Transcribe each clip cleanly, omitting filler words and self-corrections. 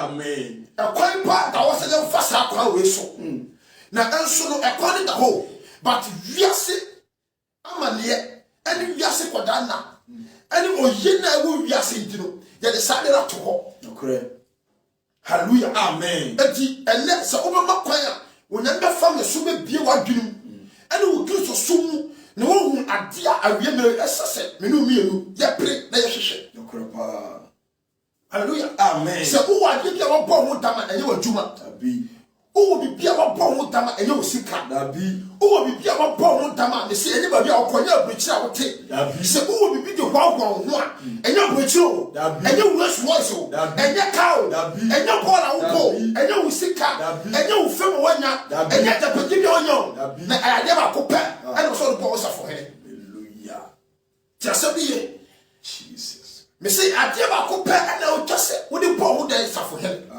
Amen. A quite part that was a fast aqua way so. Now, also a quality the whole, but yes, I'm a near any yasi quadana. Any more yena will yasi into yet decided up to ho. Hallelujah. Amen. And let's over my choir when I found the super beer one dream. And who gives us soon. No one idea I remember as I said, Menu, ya pray, they shit. Hallelujah. Amen. So, who are you our born dama and you were Juma? Who will be our born dama and you will see cat? Who will be our born dama? They say anybody I'll call you, which I will take. So, who will be the wild one? And your which you, and your worst was you, and your cow, and your ball will go, and you will see cat, and you will film one yard, and yet the particular young. I never compare, and also the balls for him. Hallelujah. Just be Jesus. Me say I never compare, and I will just say, what the ball there is for him.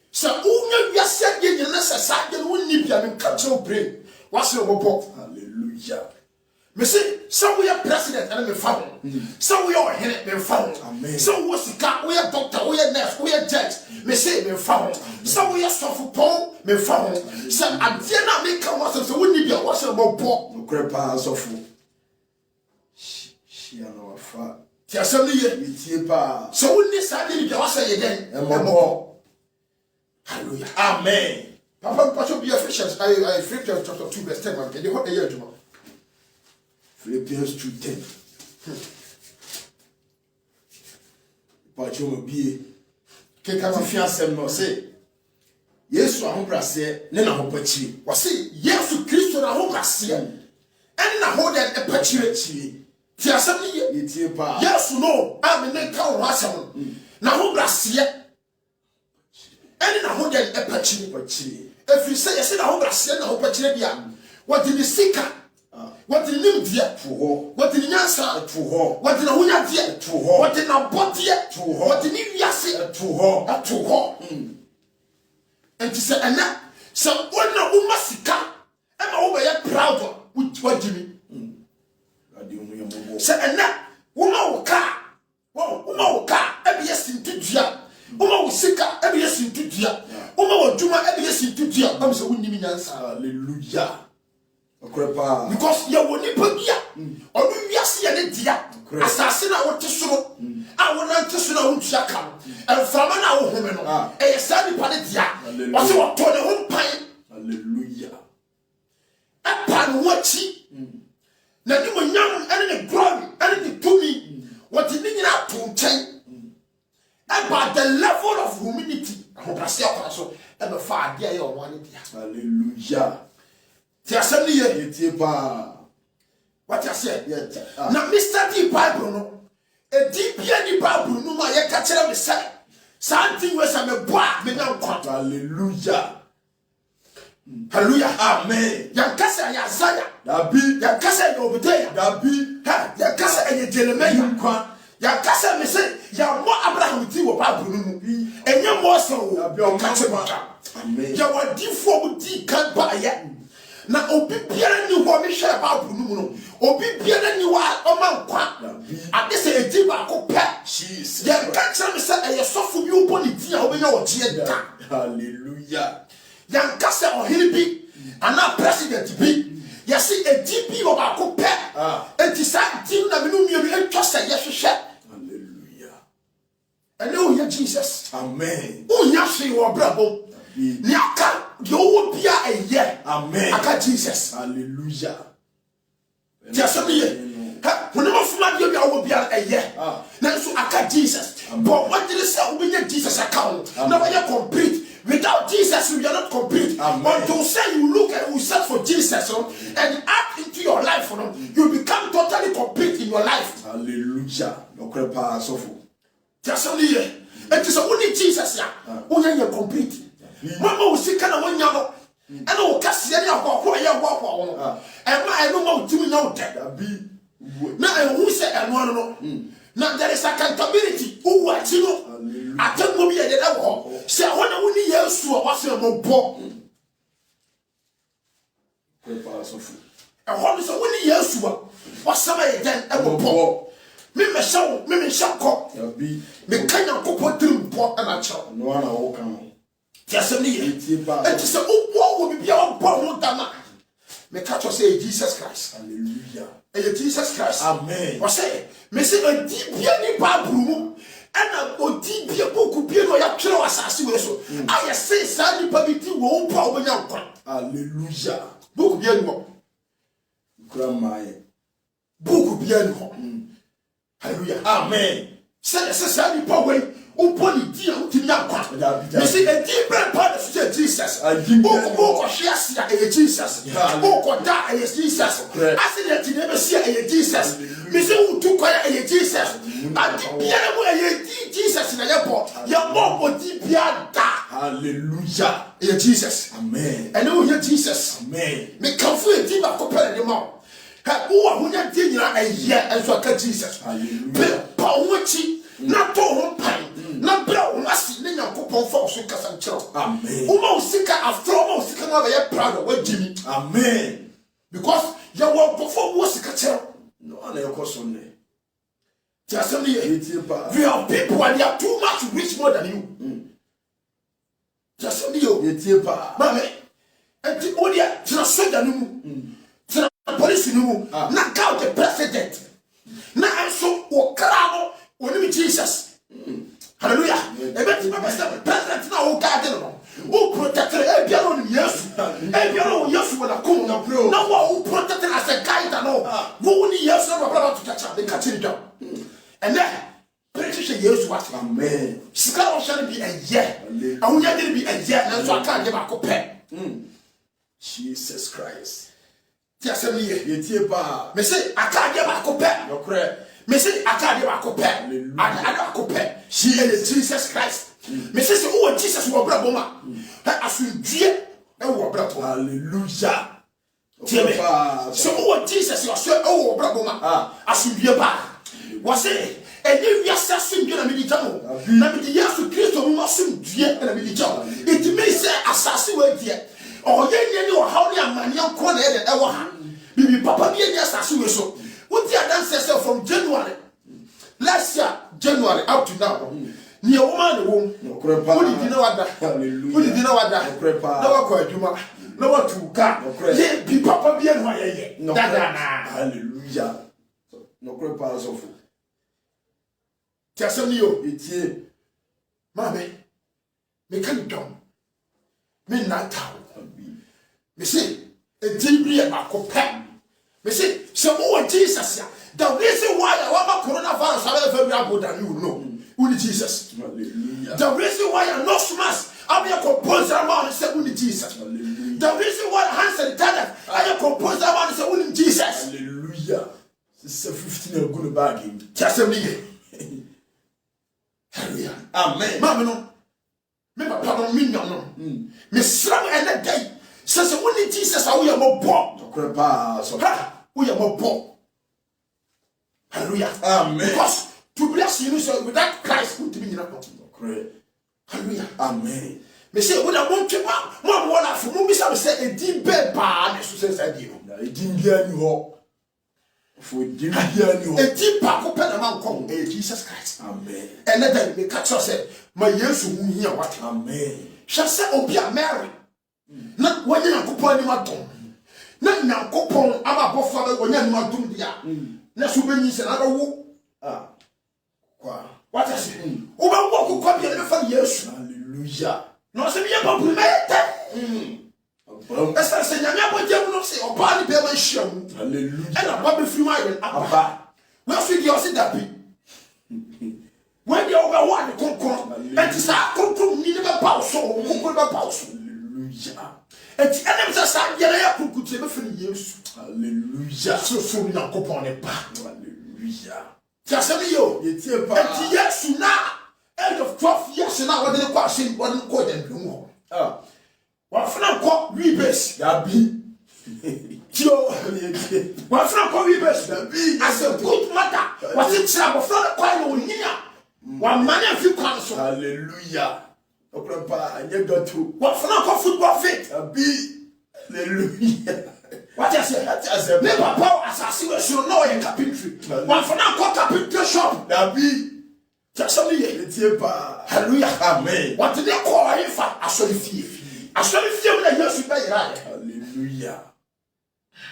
So, who you said you necessary, you will need to cut your brain. What's your report? Hallelujah. Me say, so we are president and me found. So we are here, me found. So what's the cat? We are doctor, we are nurse, we are judge. Me say, me found. So we are suffer Paul, me found. So I did not make a was so we need to wash your report. No crepa as of she and our father. So we need to wash again. Hallelujah. Amen. Papa, Pastor, be Ephesians. I Philippians chapter 2, verse 10. Can you hold the year, Juma? Philippians 2:10. Pastor, be. Que quand on fiancé me say, Yesu a hombrase, ne na hopachiri. Wasi Yesu Kristo na hombrase. En na hold and epachiri. Ti asem ni ye. Yetie pa. Yesu no, amene ka wo asem. Na hombrase. And na ho den epachiri pachiri if you say yes na ho brase na ho pachiri bia what the sika what the nim dia to ho what the nyansa to ho what the ho nya dia to ho what the na bodia to ho what the ni wiase to ho and to say ana so wona wo masika e ma wo be proud with what you mean say ana wo ma wo ka e be sintu dua Uma usika ebi yesi ntudia. Uma wajuma ebi yesi ntudia. Am se wunni nyansa. Hallelujah. Okrepa. Because ya woni pabia. Onu wiase ya ne dia. Asase na wote soro. A wona nte so na wontua ka. Enframa na wo home no. E sa ni pa ne dia. Wase wo to ne ho pan. Hallelujah. Apa no wachi. Na ni mo nyam ene ne glory, ene ne tumi. What ni nyina to nchen. About the level of humility. Hallelujah. What you say? Now, Mr. D Bible, no, a deep Bible, no, my catcher me say something was a boy, me now quite. Hallelujah. Hallelujah. Amen. Yankasa Yazaya, Dabi, Yankasa Obedea, Dabi, Yankasa and Jeremiah. Ya kasa me say ya mo Abraham ti wo Bible no enye mo so ka che ma ya wadi fo mu di kan ba ya na obi biara ni ho me hwe Bible no no obi biara ni wa o ma nkwa ade se edi ba ko pe ya ka che me say e sofo bi obo ni di a obe ya wo tie da. Hallelujah. Ya kasa ohiri bi ana president bi ya si edi bi o ba ko pe enti sa tin na me no mienu etwa se ye hwehwe. And now we Jesus. Amen. Oh, yes, you are bravo. Niaka, you will be a year. Amen. Aka Jesus. Hallelujah. Just me. Whenever flag you will be a year. Now, so Aka Jesus. But what did you say? We need Jesus account. Now we are complete. Without Jesus, we are not complete. But to say you look and you search for Jesus and act into your life, you become totally complete in your life. Hallelujah. No crepa sofu. Just only it is only Jesus. Only you complete. Mama will see kind of one yellow. And I cast the other and I don't know to know that. Now, who said I want to know? Now, there is accountability. Who are you? I don't know yet. Say, I want to only years to what's your more. I want to only years to what's somebody then. me show me shako me kanya kopo trim po na chaw no na wo kan tiasem ni e ti se wo bibia wo bo ho dama me catch you say Jesus Christ. Hallelujah. And Jesus Christ. Amen. I say, me say a deep ni babru and a deep boku bi no ya twere asase we so. I say sa ni pabiti wo pa obanya nkwa. Hallelujah. Boku bi ani ho. Grandma. Boku bi ani ho. Hallelujah. Amen. Say sa ni pa we o poli di a utimi akwa. Me say a deep part of Jesus. Boku hwia e Jesus. Boku da e Jesus. Accident never see e Jesus. Me say u tu kwa e Jesus. And bia mo e Jesus na ye bo. Ye mo di bia da. Hallelujah. E Jesus. Amen. And o ye Jesus. Amen. Me kan fu e di ba ko pere de mo. Ha wo a hunya di nyina e ye enso ka Jesus. Hallelujah. Pa wo chi na to ho pan. Na bra wo asi ne Nyankopon fa so kasa nkyerɛ. Amen. Wo ma usika afro ma usika na ba ye proud wa jimi. Amen. Because you want perform what usika kyerɛ. No na ekoso ne. Just only we are people and they are too much rich more than you. Just only you. Mame, and the only translator no police no knock out the president. Na also o crowd only Jesus. Hallelujah. Ebeti mama say president na o garden no. O protector e bia no Yesu. E bia no Yesu na kom na pro. Na wo protector as a guide no. Wo ni Yesu na baba to catch the catch it down. And then British Yesu what? Amen. Sika o shall be a year. And we are going to be a year and so I can't give a copy. Jesus Christ. Just me yetie pa. Me say I can't give a copy. No correct. Me say I can't give a copy. I don't copy. She is Jesus Christ. Me say oh Jesus wo bra boma. Asundie e wo bra boma. Hallelujah. So oh Jesus you say oh wo bra boma. Asundie ba. Was say and you assassin na me di jamo. Na me di Yesu Kristo mo asundie na me di jamo. It means say assassin we die. Oh ye ni o how ni amane nko na e de wo ha. Bibi papa bi ni assassin we so. What the ancestor from January last year, January up to now. Near woman womb. What did you know what that? Hallelujah. What did you know what that? No one quite Juma. No one to car. Ye be papa bien why ye. No. Hallelujah. No crepa so fu. Tiasemio. Etie. Mame. Me can dom. Me not town. Me say a debris about copy. Me say, so Jesus, the reason why I want coronavirus I very about than you know. Only Jesus. Hallelujah. The reason why I no smash, I be a composer man say only Jesus. Hallelujah. The reason why I answer the talent, I a composer man say only Jesus. Hallelujah. It's a 15 a good bargain. Just me. Hallelujah. Amen. Mama no. Me papa no me no. Me slam and day. Says only Jesus I we are more born. Crepa so. We are more born. Hallelujah. Amen. Because to bless you so without Christ would be not. Correct. Hallelujah. Amen. Me say when I want to one one for me say a deep bed pa so say you. Na edingia ni ho. For edingia ni ho. A deep pa ko pe na man come Jesus Christ. Amen. And then me catch us say my yesu hu hia what. Amen. Shall say obi a Mary. Na wanya Nyankopon ni madom. Na Nyankopon aba bofo be wanya ni madom dia. Na so benyi se na wo. Kwa. What is it? Oba wo ko kwa bi na fa Yesu. Hallelujah. No se bi e ba prumete. Esa se nyame abodjem no se oba ni be ma hyiam. Hallelujah. And aba be free my aba. We fi di o se dabi. When you over one konkon. And sa konkon ni ne be pa so, konkon be pa so. Hallelujah. And the enemy says, I'm going to put you in years. Hallelujah. So we not go on a back. Hallelujah. Just tell you, it's and yes, now, end of 12 years, and now what did the question, what didn't call them? What for not call rebase? That be. Joe, what for not call rebase? As a good matter, what's it trouble for the choir in here? One man and few council. Hallelujah. Okrapa, and you got to. What for not call football fit? That be. Hallelujah. What you say? Ne papa asasi we so no ye carpentry. One for now call carpentry shop. That be. Just me ye. Hallelujah. Amen. What they call him for asori fie. Asori fie we na Yesu be yira. Hallelujah.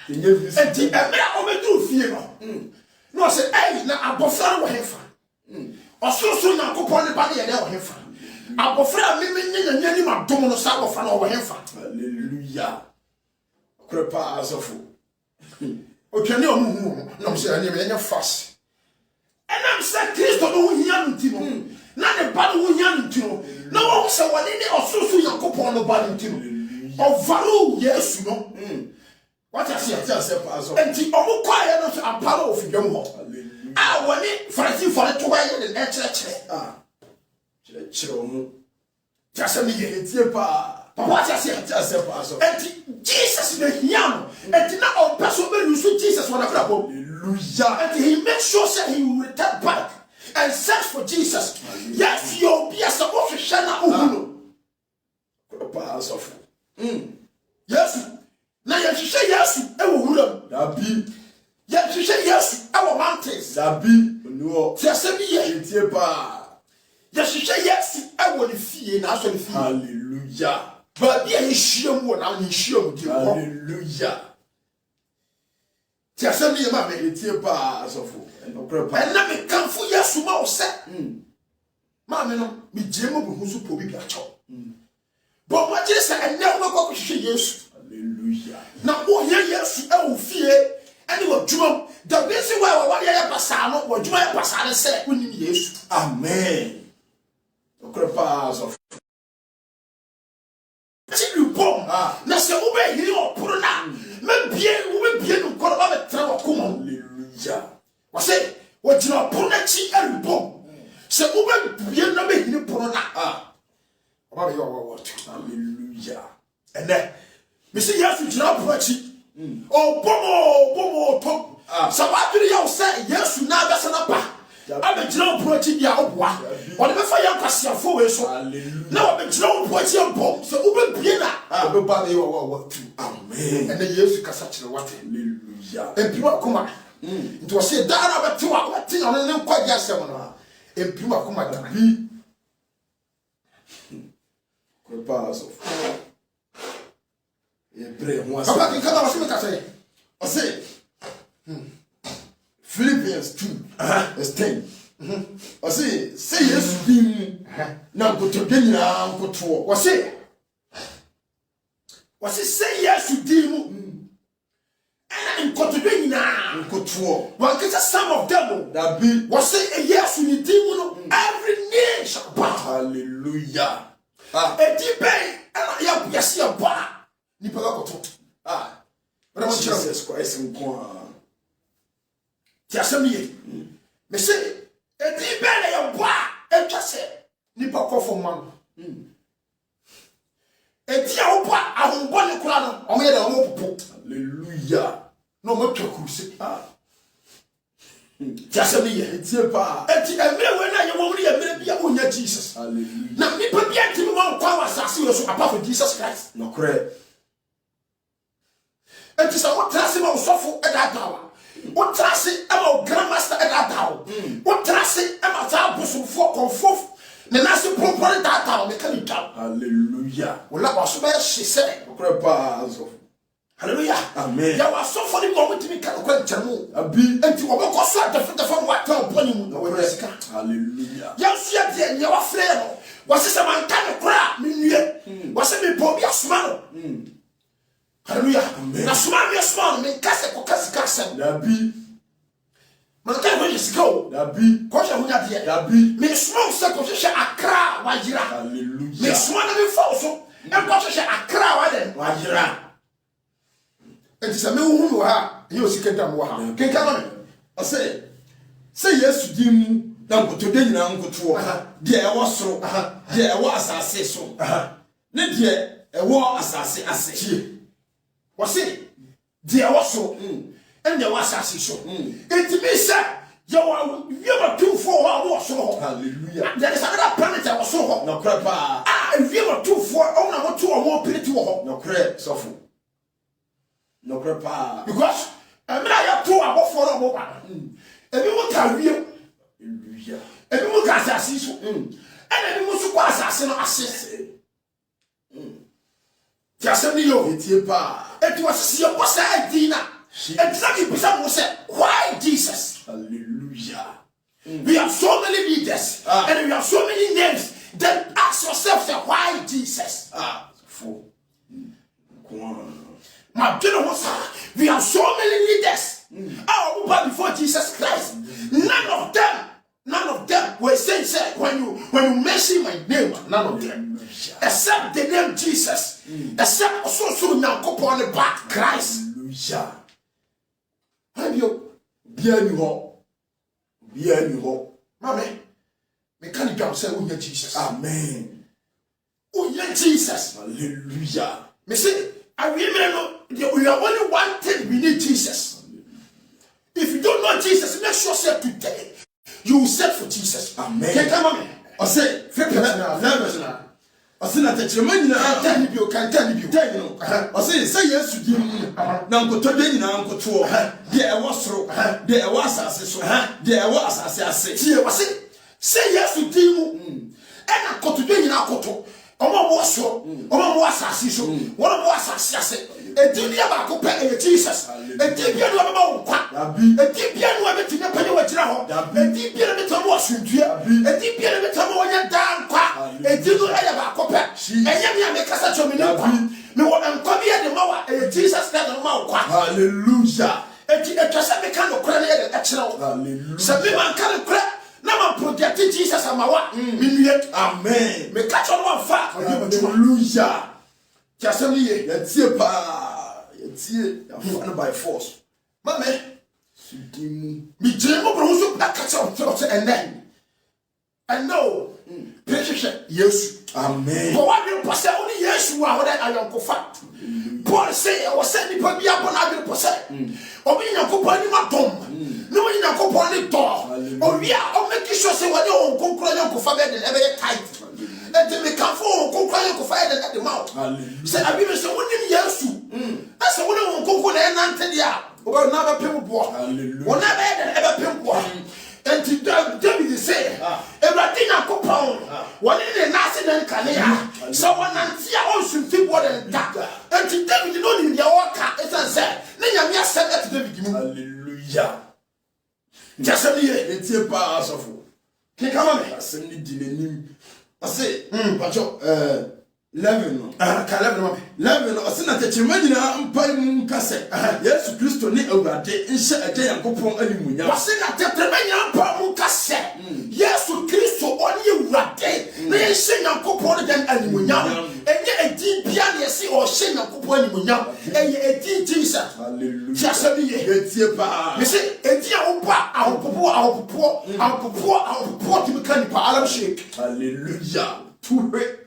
Enti emra o me do fie no. No say eh na abofra wo hefa. Ososo Nyankopon ne ba ne ye dey wo hefa. Abofra me nyanya ni madom no sa abofra no wo hefa. Hallelujah. Krepa asofo. Okani o mu na mo say ani me nya fast. Enam say Kristo no hia ntino. Na ne ba no hia ntino. Na wo say woni ne ososo Nyankopon no ba ntino. Ovaro Yesu no. What I say pastor. Enti omo kwae no so ampara ofidwam ho. Ah woni farati for to wa ye ne chire. Chire omo. Just me ye Etie pa. What I say pastor. Enti Jesus the him. Enti na on person be use Jesus one after bom. Hallelujah. And he makes sure that he will return back and search for Jesus. Yes, you'll be a support to Shana Uhuno. Yes. Now you say yes, I will rule. That be. Yes, you say yes, our mountains. That be. No. Yes, Etie pa. yes, you say yes, I will fear and actually fear. Hallelujah. But yeah, you show one and you show you. Hallelujah. Yes, I mean, mammy. Etie pa asofo. And let me come for yes, you must say. Mammy, no, me Jim who so probably a chop. But what is that? And now go to see yes. Hallelujah. Now, oh, yes, I will fear. And you will drum. The reason why what you have passano or do I pass and say, we need yes. Amen. Krepa asofo. You bomb. Now, say, obey you or put on. Maybe we will be able to call about a travel. Hallelujah. What say? What you know, put a cheek and bomb. Say, obey you no make you put on. What are your what? Hallelujah. And then, Mr. Yes, you not put a cheek. Oh, bomo, top. So what do you say? Yes, you now that's an upper. I'm a general project, ya obwa. Whatever you pass your four so. Now I'm a general project bomb. So Uber Piena, nobody what to. Amen. And then yes, you can such a what. Hallelujah. And people come on. It was said that about 2 hours thing on them quite yes, seminar. And people come at be. Krepa asofo. Papa can come out of say. I say Philippians 2 verse 10. I say yes dim na go to nyina nkoto. Was say yes to dim. And continue now. Nkoto. One get some of them. That be was say yes to dim. Every knee shall bow. Hallelujah. A deep bay and I yes your bar. Jesus Christ in kwa. Tiasemi. Me say e di bele your bar e twase nipa ko for man. E di a wo ba ahonbo ne kura no o me de o mo popo. Hallelujah. No mo twa kuruse. Tiasemi ye Etie pa. e di emre we na ye wo muri emre bia onya Jesus. Hallelujah. Na nipa bia ntimi won kwa wasase we so apart from Jesus Christ. No correct. And to say what trust him on suffer at that hour. What trust him about grandmaster at that hour. What trust him about our bosom for comfort. The nasi properly that hour, they can down. Hallelujah. Well, that was where she said, Krepa asofo. hallelujah. Amen. There was so funny moment to me, can quite tell me. Abi. And to what was that different from what town upon you. Hallelujah. Yes, yes, and your friend was this a man kind of crap, me, was it me, Bobby, a smile. Hallelujah. Amen. Na small me kase ko kase. Dabi. Man ka ho yesiko. Dabi. Ko hwe hunya de. Dabi. Me small se ko hwe Accra wa yira. Hallelujah. Me small na me fa so. E ko hwe Accra wa de wa yira. Enti se me hu ha, e o sikenta mo ha. Kenka no me. I say yes dim na nkoto de nyina nkoto. De e wo soro. De e wo asase so. Ne de e wo asase ase. Was it? Dear was so. And there was so. It me say you are 2 4 was so. Hallelujah. There is another planet that was so. No krepa. If you are 2 4 on 2 or more planet to no crep sofo. No crepa. Because I mean I have 2 about 4 or more. Everyone can real. Everyone can see so. And everyone who was assassin. Just a new. It was your boss idea. Exactly because why Jesus? Hallelujah. We have so many leaders and we have so many names. Then ask yourself, why Jesus? My goodness, we have so many leaders. But before Jesus Christ, none of them were saying, when you mention my name, none of them, except the name Jesus, except also now upon the back Christ. Hallelujah. Have you bien you hope, Mammy? Me can't jump say, oh, Jesus. Amen. Oh, yeah, Jesus. Hallelujah. Me say, I remember we are only one thing we need Jesus. If you don't know Jesus, make sure say today you will search for Jesus. Amen. Can come on. I say, I say that the man can tell you. I say yes to you. Now go to the uncle to there was so there was as there was as say yes to you. And I go to the uncle. Omo asase so won mo asase edibia ba ko pe Jesus edibia no ba wo kwa edibia no abeti na panye wa gira ho edibia no beta mo asundua edibia no beta mo nya dan kwa edibu aya ba ko pe enye me amekasa chomi ne kwa me wo enko bia de ma wa Jesus Christ no ma wo kwa. Hallelujah. Etwasa me kan no kra na ye de kira wo. Hallelujah. Sabi man kan kra na man project Jesus amawa minue. Amen. Me catch on one fact. Hallelujah. Just me ye. Yatie pa. Yatie. Yafa by force. Mame. Sudimu. Me dream of so that catch on throat and then. I know. Precious. Yes. Amen. But what you pass only yes you are that I am fact. Paul say I was sending people be upon I will possess. Obi nyankopon ni madom. No one nyankopon ni door. Obi a make sure say what you konkura nyankofa be de ebe tight. And they can for konkura nyankofa de at the mouth. Say I be say wonim yesu. I say wonim konkura na nante dia. Oba na ba pem bo. Wona be de ebe pem bo. And David say, everything I could pound, what in the Nazi and Canea, someone and see our own shooting water and that. And to David, you know, in your walker, it's a said, then you said that to David. Hallelujah. Just a year, it's a pass of. Can come on, I send it in him. I say, but 11 I say na techemanyina mpa mu kase Yesu Kristo ni awurade nhye agye Yankopon animunya I say na techemanyina mpa mu kase Yesu Kristo oni awurade na nhye Yankopon den animunya enye edi bia na yesi o hye Yankopon animunya enye edi Jesus. Hallelujah. Just a year, etie pa me say edi awupa ahopopo ti mekani pa alam shake. Hallelujah. Tuwe.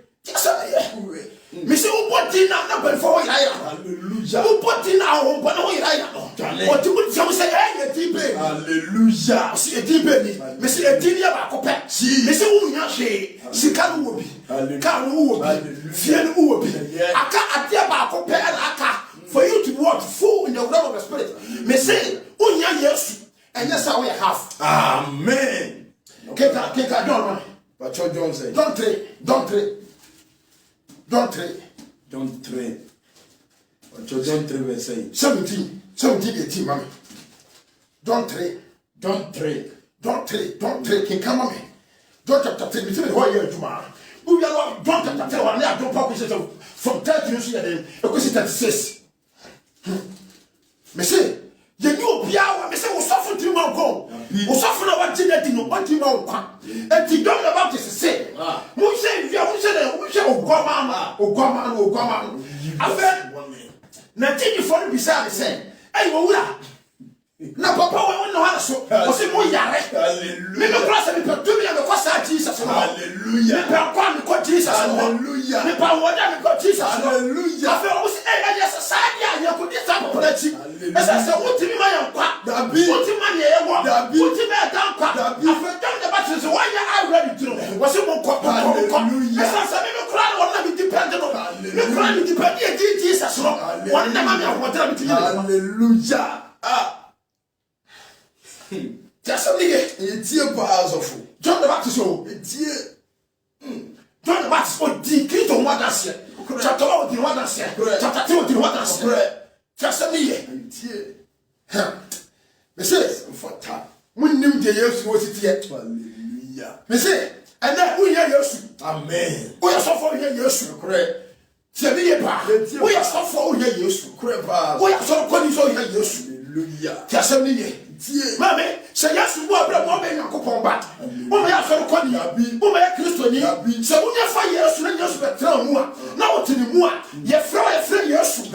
Me say uboti na before ya. Hallelujah. Uboti na o bana ya no. O ti mu jam say eh etibe. Hallelujah. Si etibe ni. Me say etini ya ba ko pe. Me say wo nya hwe. Sika no wo bi. Ka no wo bi. Fie no wo bi. Aka adia ba ko pe na aka. For you to walk full in the realm of the spirit. Me say wo nya Yesu. And yes how we have. Amen. Keka don't. But John said, Don't trade. But John 3 verse 17, 18, mommy. Don't trade. Can come on me. Don't chapter 3, me tell what you tomorrow. We are not don't chapter 3, one don't publish it from 30 years ago, because it's 36. Me say, you knew Piawa, me say, we suffer 3 months ago. We suffer our genetic, no one thing about one. And the don't about this say, we say, we say, Ogama. I felt nothing you for beside me say, hey, Wula. Na papa we no ha so o se mo yare me no class me do me no kwasa Jesus. Hallelujah. Me pa kwa me ko Jesus. Hallelujah. Me pa woda me ko Jesus. Hallelujah. Afa o se e ya sa dia ya ko dia sa papa chi esa se wotimi ma yan kwa wotimi ma ne ye wo wotimi e dan kwa afa dam de ba se wa ya I ready to wo se mo ko esa se me kra no na me depend no Hallelujah. Jesus. Hallelujah. Just a minute. It's your powers of John the Baptist. John the Baptist. Oh, the kid on what I said. Chapter 1 did what I said. Chapter 2 did what I said. Just a minute. Messieurs, for time. We knew the years was it yet. Hallelujah. Messieurs, and then we hear you. Amen. We are so for here, yes, correct. We are so for here, yes, correct. We are so for here, yes. Hallelujah. Just a minute. Mammy, say yes to what I'm going to come back. Oh, my son, oh, my Christian, so when you fire yes, and yes, but tell more. Now to the more, you throw a friend, yes.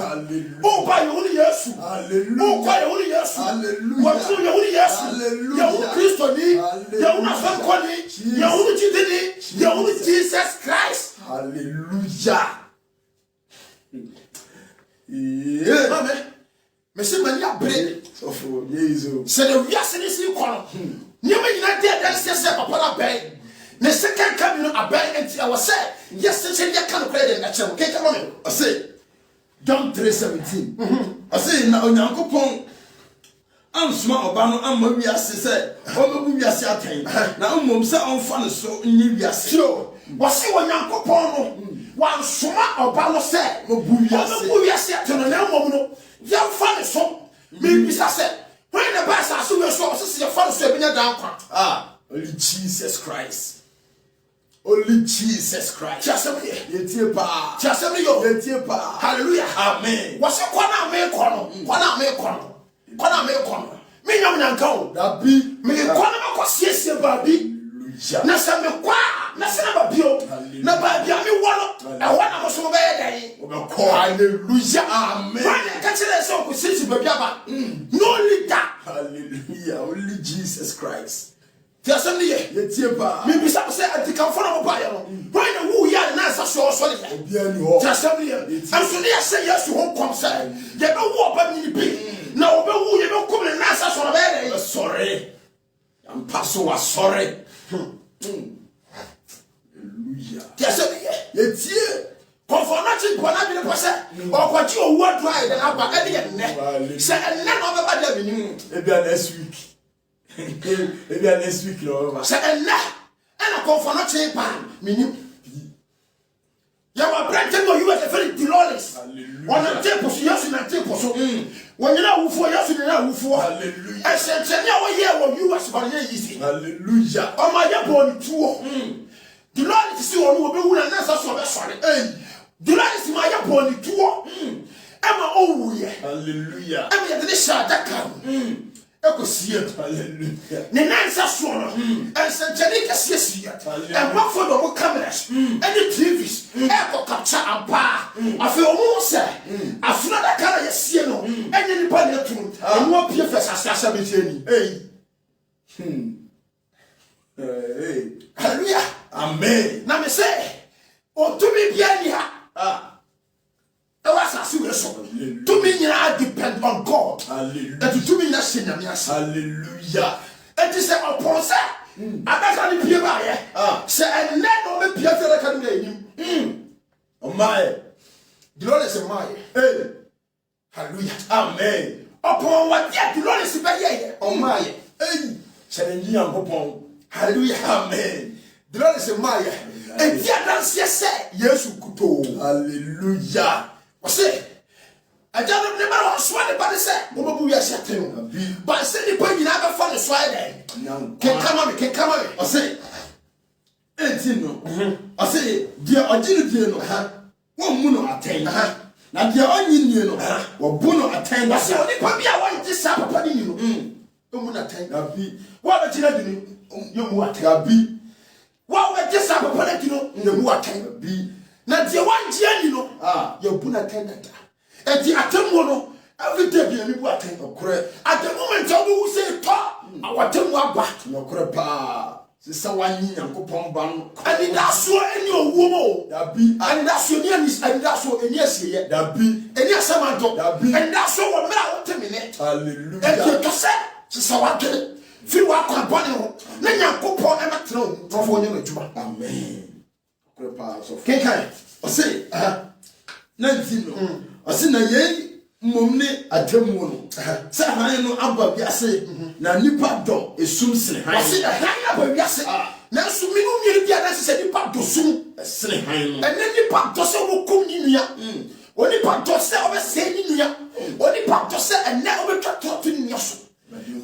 Oh, by only yes. Hallelujah. Oh, by only yes. Hallelujah. What's your only yes? Hallelujah. Your Christian, your own son, your own Jesus, your own Jesus Christ. Hallelujah. Yeah. Mammy, Monsieur Mania Bread. Said the Yassinis you call. You may not dare that's just a papa bay. The second coming a bay and I was said, yes, you can't play the natural. Okay, come on. I say, John 3:17. I say, now, Uncle Pong. I'm smart, Obano, and maybe I said, oh, we are certain. Now, Mom said on fun so in you are sure. Was he when Uncle Pong? One smart Obano said, oh, we are certain, and now, young fun so. Maybe I said, when the bus are so resources, your father said, down. Only Jesus Christ. Only Jesus Christ. Just a minute. Just a minute. Hallelujah. Amen. What's a corner make corner? Corner make corner. Corner make corner. Me young and go. That be me corner because yes, your baby. Nasa me kwa. Nasa na babio. Na babia me wano. I want to so bad. Hallelujah. Amen. Catch it so we see babia. No leader. Hallelujah. Only Jesus Christ. Just a minute. Maybe some say I think I'm from buyer. When who ya nasa so solid. Just a minute. And so they say yes to home concern. You know what but me be. Now who you don't come and nasa so bad. Sorry. I'm Pastor was sorry. Hallelujah. Just a minute. Conformity for not be the person or what you word right and about any say and none of the maybe next week. Maybe next week, Lord. Say and a conformity pan meaning. You are branding you as a very delicious. On a table, yes, in a table. So when you know for yes, you know for hallelujah. I said, here when you was very easy. Hallelujah. Oh, my body too. Do not see on who will be answer so sorry. Do not see my body too. Emma, oh, yeah. Hallelujah. I'm at the shot that come. Echo see it. Hallelujah. Nenansa Swan and St. Janica Sissia and what for the cameras and the TVs. Echo capture and pa. I feel more say. I feel that color you see no. And anybody to and what PFS has Hey. Hallelujah. Amen. Now me say, oh, to me, Biania. To me, I depend on God. Hallelujah. And to me, that's sin. Hallelujah. And this is upon say, I can't be here. Say, and then on the Piazza can name. Oh, my. The Lord is a my. Hey. Hallelujah. Amen. Upon what yet the Lord is a by. Oh, my. Hey. Challenge upon. Hallelujah. Amen. The Lord is a my. And yet, that's yes, yes, hallelujah. Say, I don't remember what the body said. We are setting. But I said, the point you never found a Friday. Can come on, can come on. I say, 18 no. I say, dear, I didn't know. 1 moon attend. Now, dear, I knew no. Or Bono attend. I say, only Pabia want this up upon you. Moon attend. What did I do? You want to be. What were this up upon you? The more can be. Now, the one Jenny, no, your Buna attendant. And the Atamono, every day be a new attendant. At the moment, I will say, Pa, our Tamu back, no crepa. Someone in Uncle Pomban, and that's so any woman that be, and that's your name is, and that's so any yes, that be, and yes, I'm that be, and that's so what I minute. Hallelujah. And you can say, so I get it. Feel what I'm born, then you go upon a throne, for you. Amen. King, I say, 19 no ɔse na yɛn mmom ne atemmu no sɛ han no aba wiase na nipa dɔ esum sene han ɔse han aba wiase na so me no mmiri bia na sɛ nipa dɔ sum sene han no ɛne nipa dɔ sɛ wokum ni nua oni pa dɔ sɛ ɔbɛsɛ ni nua oni pa dɔ sɛ ɛnɛ ɔbɛtwa tɔto ni nua so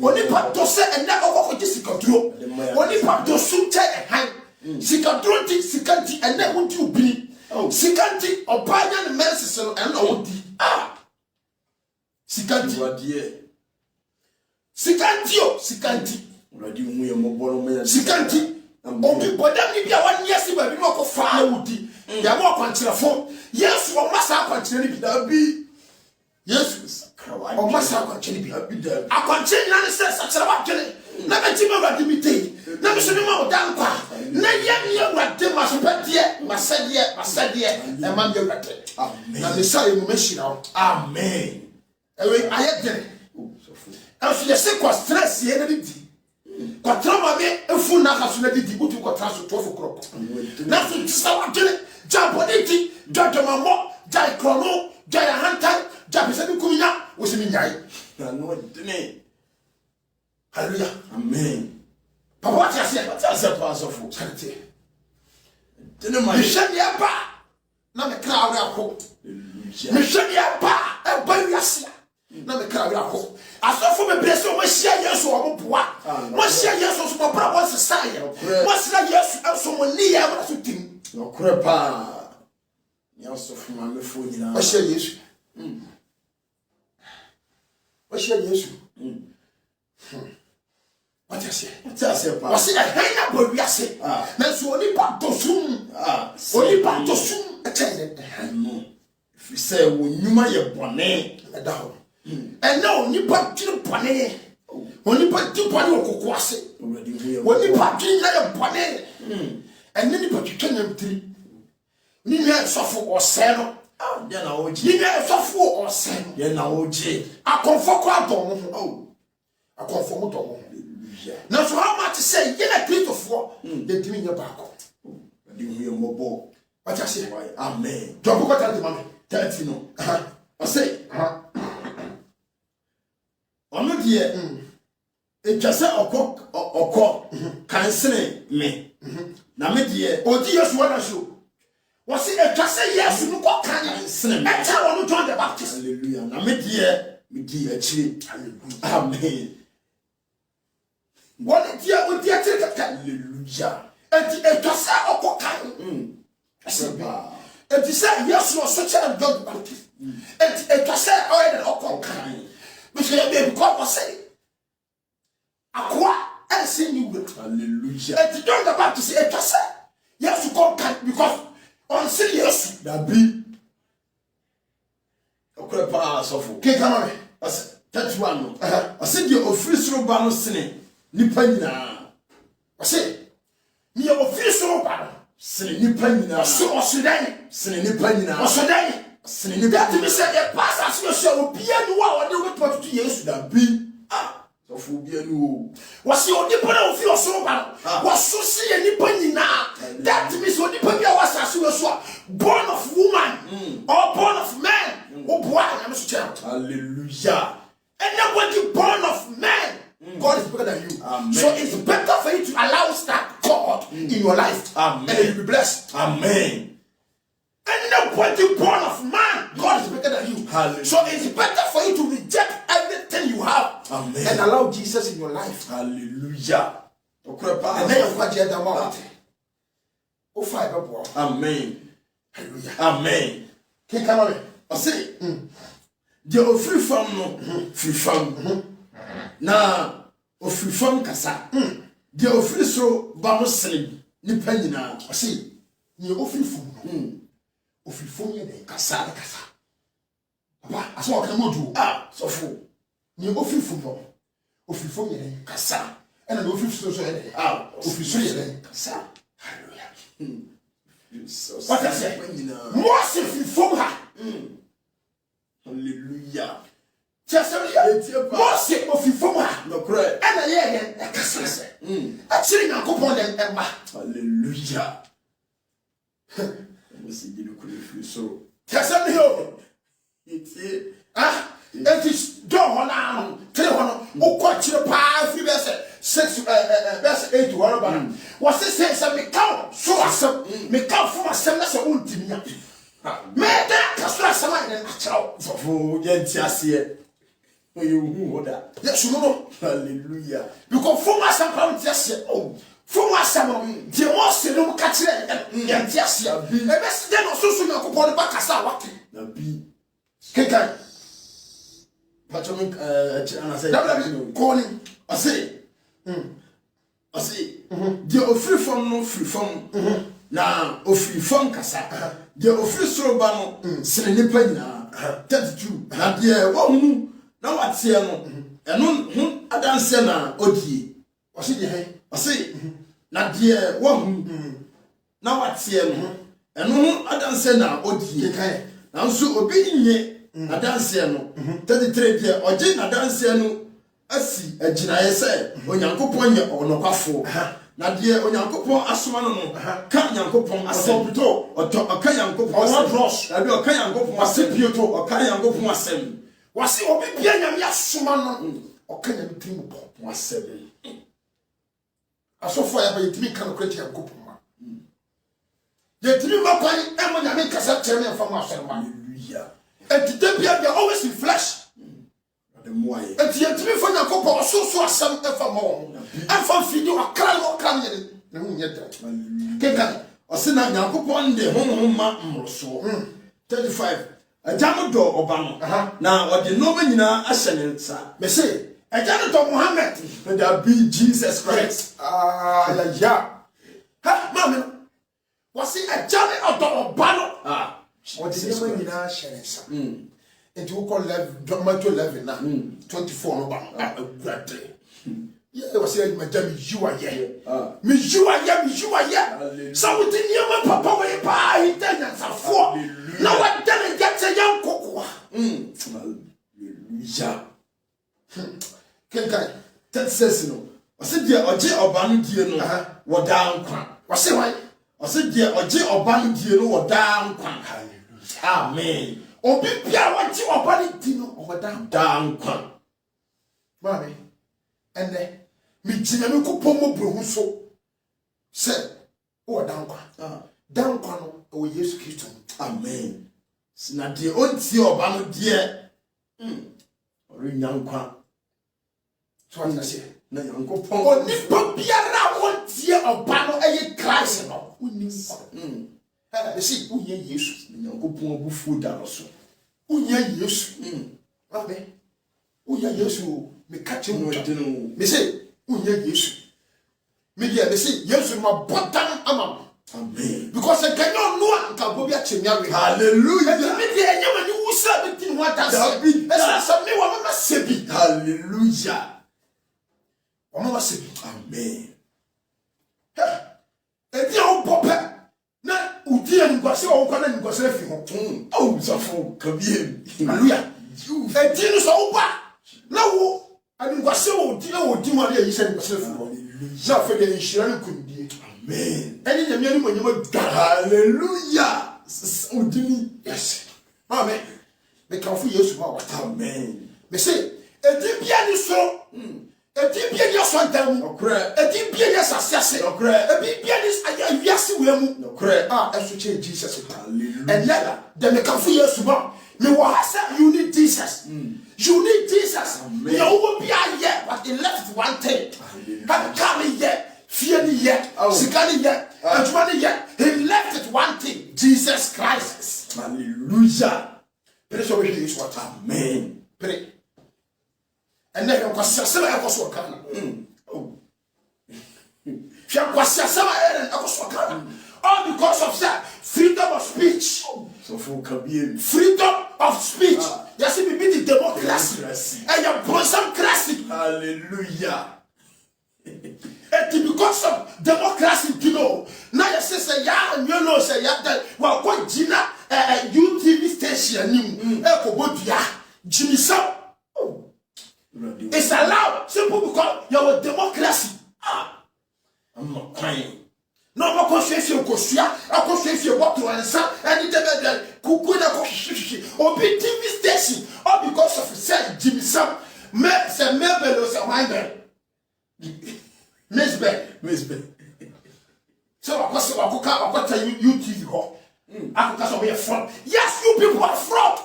oni pa dɔ sɛ ɛnɛ ɔkɔkɔ gye sikaduro oni pa dɔ sum kyɛ ɛhan sikaduro ti sikanti ɛnɛ wonti obini sikanti ɔbaa nya ne mɛnsese no ɛnna wodi sikanti sikanti obi bɔdam ni bi a wɔn nyɛ si baabi na ɔkɔ faa wodi yàgò akwankyerɛfo yesu ɔma saa akwankyerɛ ni bi dabi yesu ɔma saa akwankyerɛ ni bi akwankyerɛ nyina ne sɛ sakyerɛ wadwene na bɛgye ma awurade mi tei na me so ne ma wo da nkwa na yɛ ne awurade ma sopɛdeɛ masɛdeɛ ɛma me awurade na me sa yɛ mu mɛhyira wo amen ɛwɛ ayɛ dene ɛnso yɛ sɛ kɔ stress yɛ na ne di kɔtara ma me efu na ka so na didi butu kɔtara so tofo korɔkɔ na so tisa wadwene ja boniti ja jamamo ja ikrono ja hanta ja bisani kuminya wosimi nyai na no dene hallelujah amen papa what you say pass of charity dene ma mishani aba na me kra awre akọ mishani aba eba wiase na me kra awre akọ asofo me brese o mahia yesu o boa mo hia yesu so mo bra bo sesaye mo sira yesu enso mo ni ya mo so tim no krepa ya asofo ma me fo nyina mo hia yesu mo hia yesu what you say pa wasi na hanya bo wiase na so oni pa tosum oni pa tosum e chen no if you say wo nyuma ye bone da ho and now nipa tiri bone onipa ti bone okoko ase onipa tiri na ye bone and nipa twetwa nyam tiri ni nua sofo ose no ya na oji ni nua sofo ose no ya na oji akonfo kwa don ho akonfo mo don ho na so how much say ye na Christopher de timi nya baako de hu ye mobo what you say amen drop ko tell the mama 30 no I say ono die etwa se okọ kansene me na me die odi yesu wana show wasi etwa se yesu no ko kan kansene me eta wono John the Baptist hallelujah na me die me di akire amen wona die odi akire kaka hallelujah enti etwa se okọ kan asaba enti se yesu no so John the Baptist enti etwa se oyed okọ kan because be because say akwa ense ni wura hallelujah enti John the Baptist etwa se yesu ko kan because on say yesu dabi okre pa asofo ke kama me ase 31 no ase die ofiri soro ba no sene nipa nyina ase ni ofiri soro ba no sene nipa nyina osudan sene nipa nyina osudan sene nipa that me say the pastor so obia ni wa ode we to yesu dabi sofo obia ni o wasi onipa na ofiri soro ba no waso si ye nipa nyina that me say onipa bia wasase we so born of woman or born of man oboa na me so chen hallelujah anybody born of man God is bigger than you. Amen. So it's better for you to allow that God in your life. Amen. And you'll be blessed. Amen. Anybody born of man, God is bigger than you. Hallelujah. So it's better for you to reject everything you have. Amen. And allow Jesus in your life. Hallelujah. And then you'll get the moment. Oh, five. Amen. Hallelujah. Amen. Can come on. I say, the ofri fam no, free fam. Na ofri fam kasa. The ofri so ba no sene nipa nyina. I see. You ofri fam no. Ofri fam ye den kasa. Papa, I saw can do. So fo. You ofri fam no. Ofri fam ye den kasa. And the ofri so ye den. Ofri so ye den kasa. Hallelujah. What I say? Most if you form her. Hallelujah. Just most if you form her. No correct. And I hear them. Actually, now go on them. Hallelujah. Let me see. You could if you so. Just It is done now. Tell one, oh, quite your pie, 3 6 verse 8 to one. Was it says, I may count, so I said, may count for myself as a old team. May that Castra Saman and Chow for Gentiasia. You know that. Yes, you know. Hallelujah. Because for my son, yes, oh, for my son, the most you know, catch it and Gentiasia. The best then also soon you could back as I walk. The B. Kika. But I mean, I said, calling. I say, the free from no free from now, of free from Cassa, the official bano, Senipena, 32. Now, dear, one, now what's here, and no, I dance now, Odi. I say, now, dear, one, now what's here, and no, I dance now, Odi. Now, so obeying ye. Na danse no 33 dia oje na danse no asi agina yese onyankopon ye onokwafo na de onyankopon asoma no ka nyankopon asem to oka nyankopon asem dross na de oka nyankopon asem pieto oka nyankopon asem wase obi bia nyame asoma no oka nyame timu pon asem asofo ya ba yitimi kan kreti nyankopon ma yitimi mapan e mo nyame kasa kyereme mfa mo asem ma hallelujah. And today they are always in flesh. And the intimate for the couple also saw some ever more. And from video a crime or canyon. Keka, or send out Yankopon de home so 35. A Jamato Obama. Now, what the Nomenina Ashen, sir. May say, a Jamato Mohammed. And there be Jesus Christ. Yeah. Ha, mamma. Was it a Jamato Obama? What is the name in our shares? And you call 11 now, 24 no great day. Yeah, I was saying, Madame, you are here. Miss you are here. So we didn't hear my papa way by he done as a 4. Now I done get a young cocoa. Hallelujah. Can that says no. I said, dear, or J or Banu, dear, no, what down. Was it right? I said, dear, or J or Banu, dear, no, what down. Amen. Obi bia wanti obani dino odan kwan. Mami. Ene mi jina mi ko pomo brohu so. Se o dan kwan. Dan kwan no o Yesu Kristo. Amen. Sina de onti oba no de ori nyan kwan. So an say na yanko pon. Oni pa biara wonti oba no eye Christ no. Oni kwan. You see, who ye Jesus? You go pon bu food down also. Who ye Jesus? Amen. Who ye Jesus? Me catch him. Me say, who ye Jesus? Me say, Jesus my bottom amam. Amen. Because I cannot know can go be a chinyari. Hallelujah. Me dey nyama ni wusa bitin wata se. Esa sa me wa mama sebi. Hallelujah. Wa mama sebi. Amen. E dia o pope. Na udi en kwase o kwa na nkwase fi ho. Oh safo kabiem. Hallelujah. E di no so ba. Na wo ani nkwase o di na wo di mo ali yise nkwase fi ho. Na fe de nhira no kundie. Amen. Eni nyame ani mo nyama da. Hallelujah. Udini. Yes. Amen. Me kan fu Yesu ma wa. Amen. Me say e di bia ni so. Eti bia ni asontam okra eti bia ni asasiase okra ebi bia ni awiase wemu okra eso che Jesus. Hallelujah. And never the me kan fu Yesu ba me wa hasa you need Jesus. You need Jesus. You will be here but he left one thing. Have come here fear ni here sikani here aduma ni here he left it one thing Jesus Christ. Hallelujah. Pray so we is what. Amen. Pray. And then you kwasi asema yakoso kana. Oh. Fia kwasi asema yakoso kana. All because of that freedom of speech. So for kabie freedom of speech. Yes, it be the democracy. And your bosom classic. Hallelujah. And because of democracy, you know. Now you say ya and you know say ya that well go Gina UTV station ni ko bodia Jimmy Sam. It's allowed simple because you're a democracy. I'm not crying. No more concession, Kosia, a concession, what to answer, and it kuku na koshi, or be TV station. some c'est Mabel c'est Weinberg. Misbel. So I tell you TV ho. I can be a fraud. Yes, you people are fraud.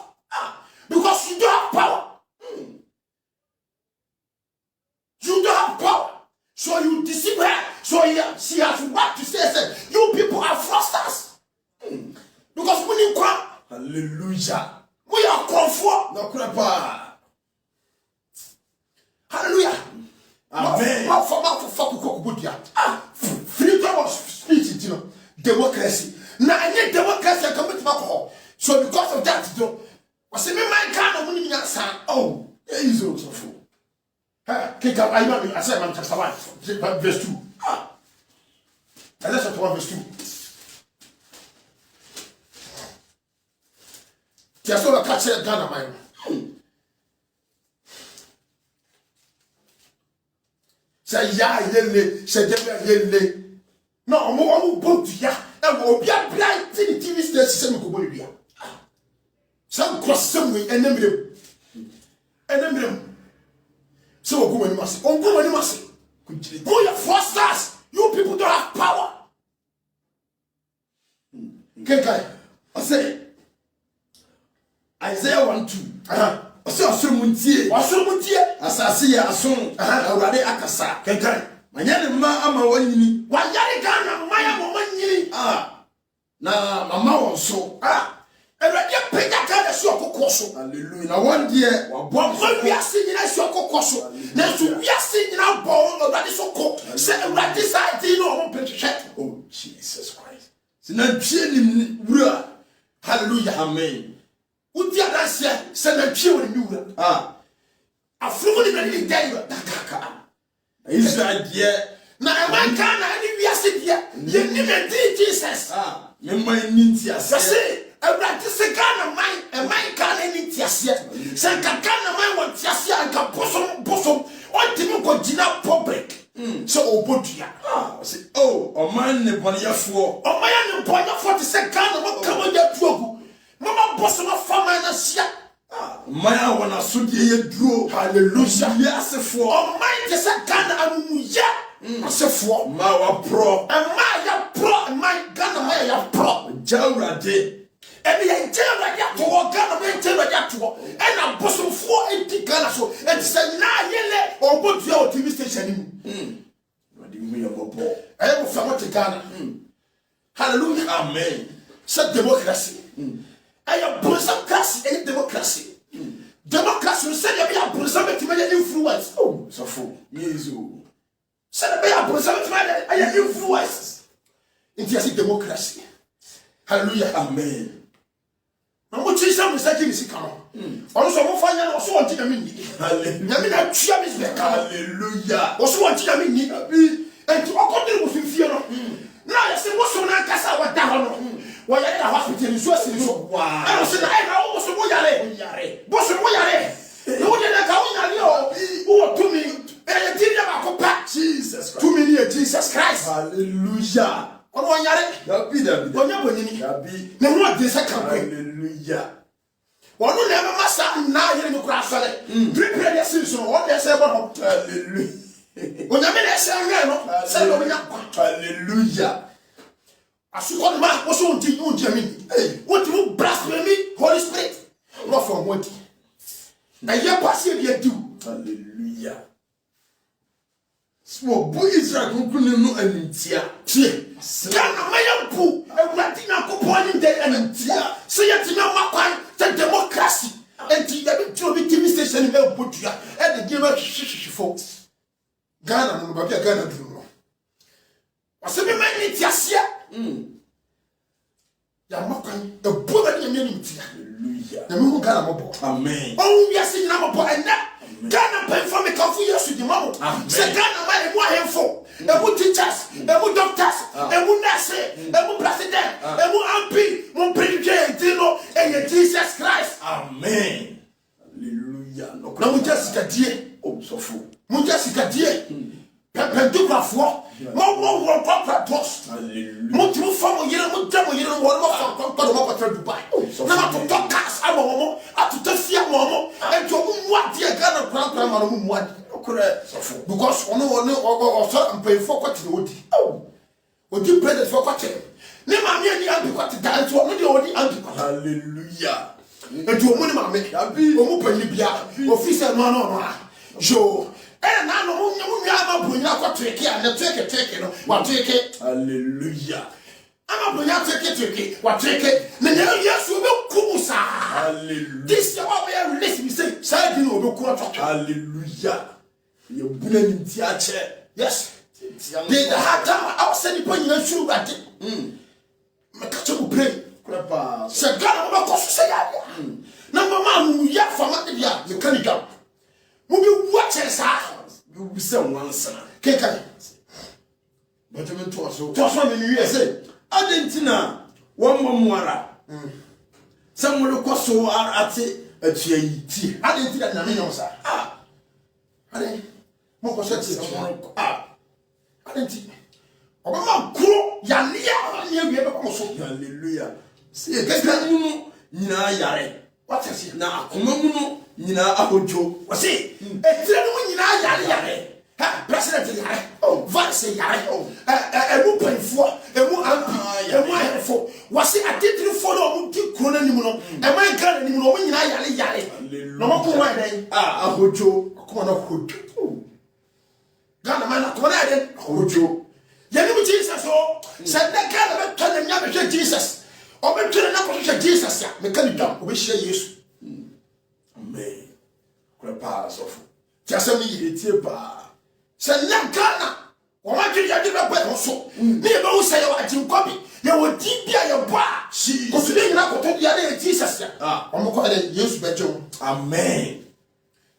Because you don't have power. You don't have power. So you deceive her. So she has what to say. You people are fraudsters. Because we need crap. Hallelujah. We are comfort. No crap. Hallelujah. Amen. Freedom of speech, you know, democracy. Now I need democracy. I come to my so because of that, you know, I say me my kind of money son. Oh, there is also fool. I said, I'm just one verse 2. And that's what verse 2. Just all the catch it down, man. Say ya yele, say yele. No, I'm going to ya. And we'll be a blind TV station. Go be some cross some way and them. So go and must. Oh, go and must. Go your frosters. You people don't have power. Okay, I say Isaiah 1:2. Osumutie asase ya ason awurade akasa kenkan manyane ma ama wanyini wanyare Ghana maya mo manyini na mama won so awurade pega Ghana so okokọ so hallelujah na one day wabọ wiase nyina so okokọ so na so wiase nyina bọ awurade so ko se awurade sa di no mo pehwehwe oh Jesus Christ sina twie ni wura hallelujah amen. Uti adanse se na twie woni wura afrumu ni na ni dai dakaka Israel die na emanka na ni wiase die ye ni me di Jesus me man ni ntiase se awurade se Ghana man emanka na ni ntiase se Ghana man won ntiase anka bosom ontimi ko gina public se obotua se o man ne bonyafo te se Ghana mo kama ya tuogu mama bosom afama na sia Maya wana sudi ye duro hallelujah yes for my te se Ghana amuya asefo ma wa pro ma ya pro my Ghana ma ya pro jawrade ebe ya jawrade to Ghana ma jawrade to e na bosomfo enti Ghana so e se na yele obotua o TV station ni wadi mu ya bobo e mo fa mo te Ghana hallelujah amen c'est démocratie ayo bosom class et démocratie democracy we say be a bosom to make influence oh so for yesu say be a bosom to make influence into the democracy hallelujah amen no mo chisa mo say kini sika no ono so mo fanya no so onti na mi ni hallelujah na tua mi be hallelujah o so onti na mi ni enti okodiri mo fifie no na ya se mo so na kasa wa da ho no wa ya da hospital so asiri so wa e so na e na wo so mo yare bo so mo yare e wo de na ka wo yare o to me e ti dia ba ko pa Jesus Christ to me ni Jesus Christ hallelujah ono yare da bi onya bonyini da bi na wo de sa kan hallelujah wono na ma sa na yare mi kura sale prepare the series no wo de say bo hallelujah onya me na say ngai no say no me nya hallelujah asukọ ma wo so unti unjami what you blasphemy Holy Spirit not from what na ye pass ye do hallelujah small boy Israel kunkun no antia tie Ghana mayampu ewurade na kopon ndi antia se ye tina makwan te democracy enti ya bi tro bi TV station e botua e de give hwehwehwefo Ghana no ba bia Ghana duru no ase bi mani tiasia ya makwan e bo ba ni nyame ntia hallelujah na me Ghana mobo amen oh we are seeing na mobo and Ghana pen for me kafu yesu di mamo se Ghana ma e mo ahemfo e mo teachers e mo doctors e mo nurse e mo president e mo MP mo president no e ye Jesus Christ amen hallelujah no na mo just kadie oh so fu mo just kadie pendukrafo mo kwakwa tos mo tru famo yire mo demo yire mo mo kwakwa mo kwatra Dubai na ma to cars amo mo atuta fia mo ento mo wadi Ghana kura ma no mu adi okure sofo because ono so mpefo kwati na odi odi president for kwati ne ma me ani ambi kwati da nto ono de odi ambi kwati hallelujah edu omu ne ma me abi omu panyi bia officer no jo na no mu nwa ma bunya kwati ke a ne teke no wa teke hallelujah ama bunya teke wa teke ne Yesu be kumusa hallelujah this year we are release me say say no be ku atwa hallelujah ye buna ni ti a che yes the hard time I was sending pon you through that me catch you pray krepa se God mo ko so say ya na mama mu ya fama de ya me kan ga mu bi watch sa you be say once ke kan but me to so me ni say Argentina one momwara samolo kwaso ate atua yi ti Argentina na me nyom sa ade mo ko se ti Argentina obama kuro ya ne wie be ko so hallelujah see kaka mu nyina yare what is it na akoma mu no nyina ahojo wase etire no nyina yare ha president yare vice yare emu panfo emu ampi emu ayefo wase atitiri fo no mu di kuro na nimu no ema gara nimu no mu nyina yare no mo ko wan den ahojo ko na hojo Gana man ko na den hojo yani mu Jesus o se na gana be to na nya be Jesus o be to na ko Jesus ya me kan dam o be hia Yesu amen krepa sofo ti asem ni etie pa se na gana o ma tiri ya de be ba so ni be wo se ya wa jinko bi ya wo di bia ya ba ko su de na ko to dia na Jesus ya o mo ko de Yesu be je amen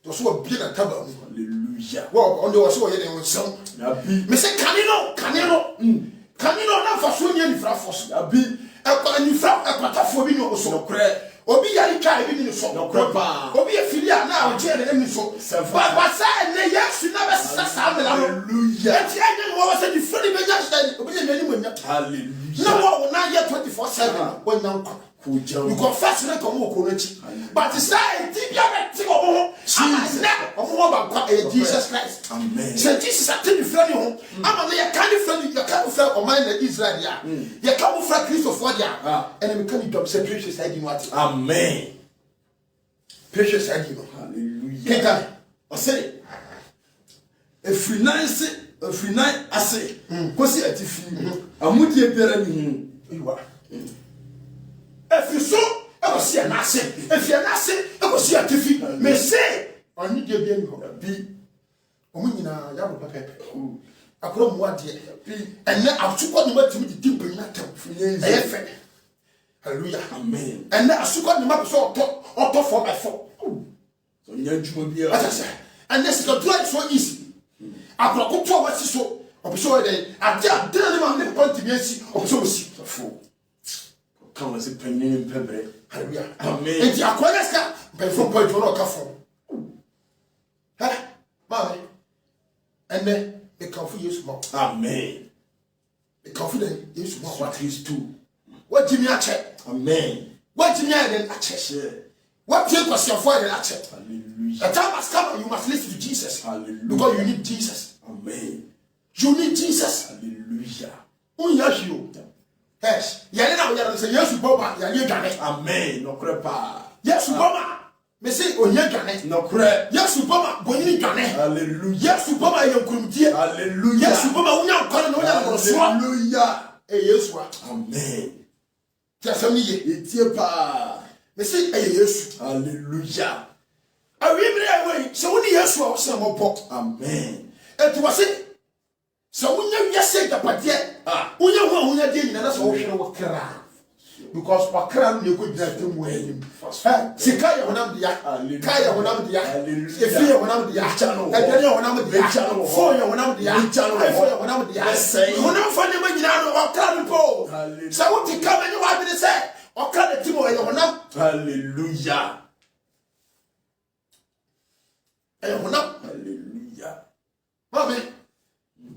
to so bi na taba mu hallelujah wo on de wo so ye de wo so abi me se kanino na fa so nya ni fra foso abi ekwa ni fra ekwatafo bi ni o so nokre obi yari kai bi ni so nokre pa obi afilia na o je ne ni so ba sa ne Yesu na be sa mela no hallelujah enti anya no wa sa di free be nya shine obi nya ni mo nya hallelujah na wo na ye 24/7 wo nya nkwa you confess na ko mo ko no chi but say ti bia be ti ko mo amana o mo ba kwa Jesus Christ amen say Jesus ati di free ni ho amana ye kan di free you kan free o man na Israel ya ye kan free Christopher dia and me kan di dom say precious ID no ati amen precious ID no hallelujah keka o say efri nine ase kosi atifi amudie biara ni hu iwa efiso ekosi anase efianase ekosi atifi me say oni de bia ni ho bi omunyina ya bo pepe akoro mu ade bi enne asukọ ni matimi di dimpe na tam eyefe hallelujah amen enne asukọ ni mapo so oto 4x4 so nya juma bia atasa enne sika drive so easy akoro to wasi so obiso de ade ni ma ne panti bi asi obiso osi fo kan wasi panyin pebre hallelujah amen enti akoro ska be fo point no ka fo ha mama enne e kan fu Yesu mo amen e kan fu de Yesu mo what is two what jimi ache amen what jimi ache ache what take was your father ache hallelujah a time has come you must listen to Jesus hallelujah because you need Jesus amen you need Jesus hallelujah unya hio yes yale na oyara say Yesu boba yale dwane amen nokre pa Yesu boba me say onye dwane nokre Yesu boba bonyini dwane hallelujah Yesu boba yenkurumdie hallelujah Yesu boba unya nkwane na unya nkoroso hallelujah Yesu amen tiasami ye etie pa me say Yesu hallelujah awimre awai so woni Yesu a wo mo bo amen etu wase so wonya wiase gapade wonya ho wonya de nyina na so wo hwere wo kra because wakra no ne ko gina temu anim sika ye honam dia ka ye honam dia efi ye honam dia edere ye honam dia fo ye honam dia fo ye honam dia honam fa ne ma nyina no wakra no po so wo ti ka me wa bi se wakra de timo ye honam hallelujah hallelujah mama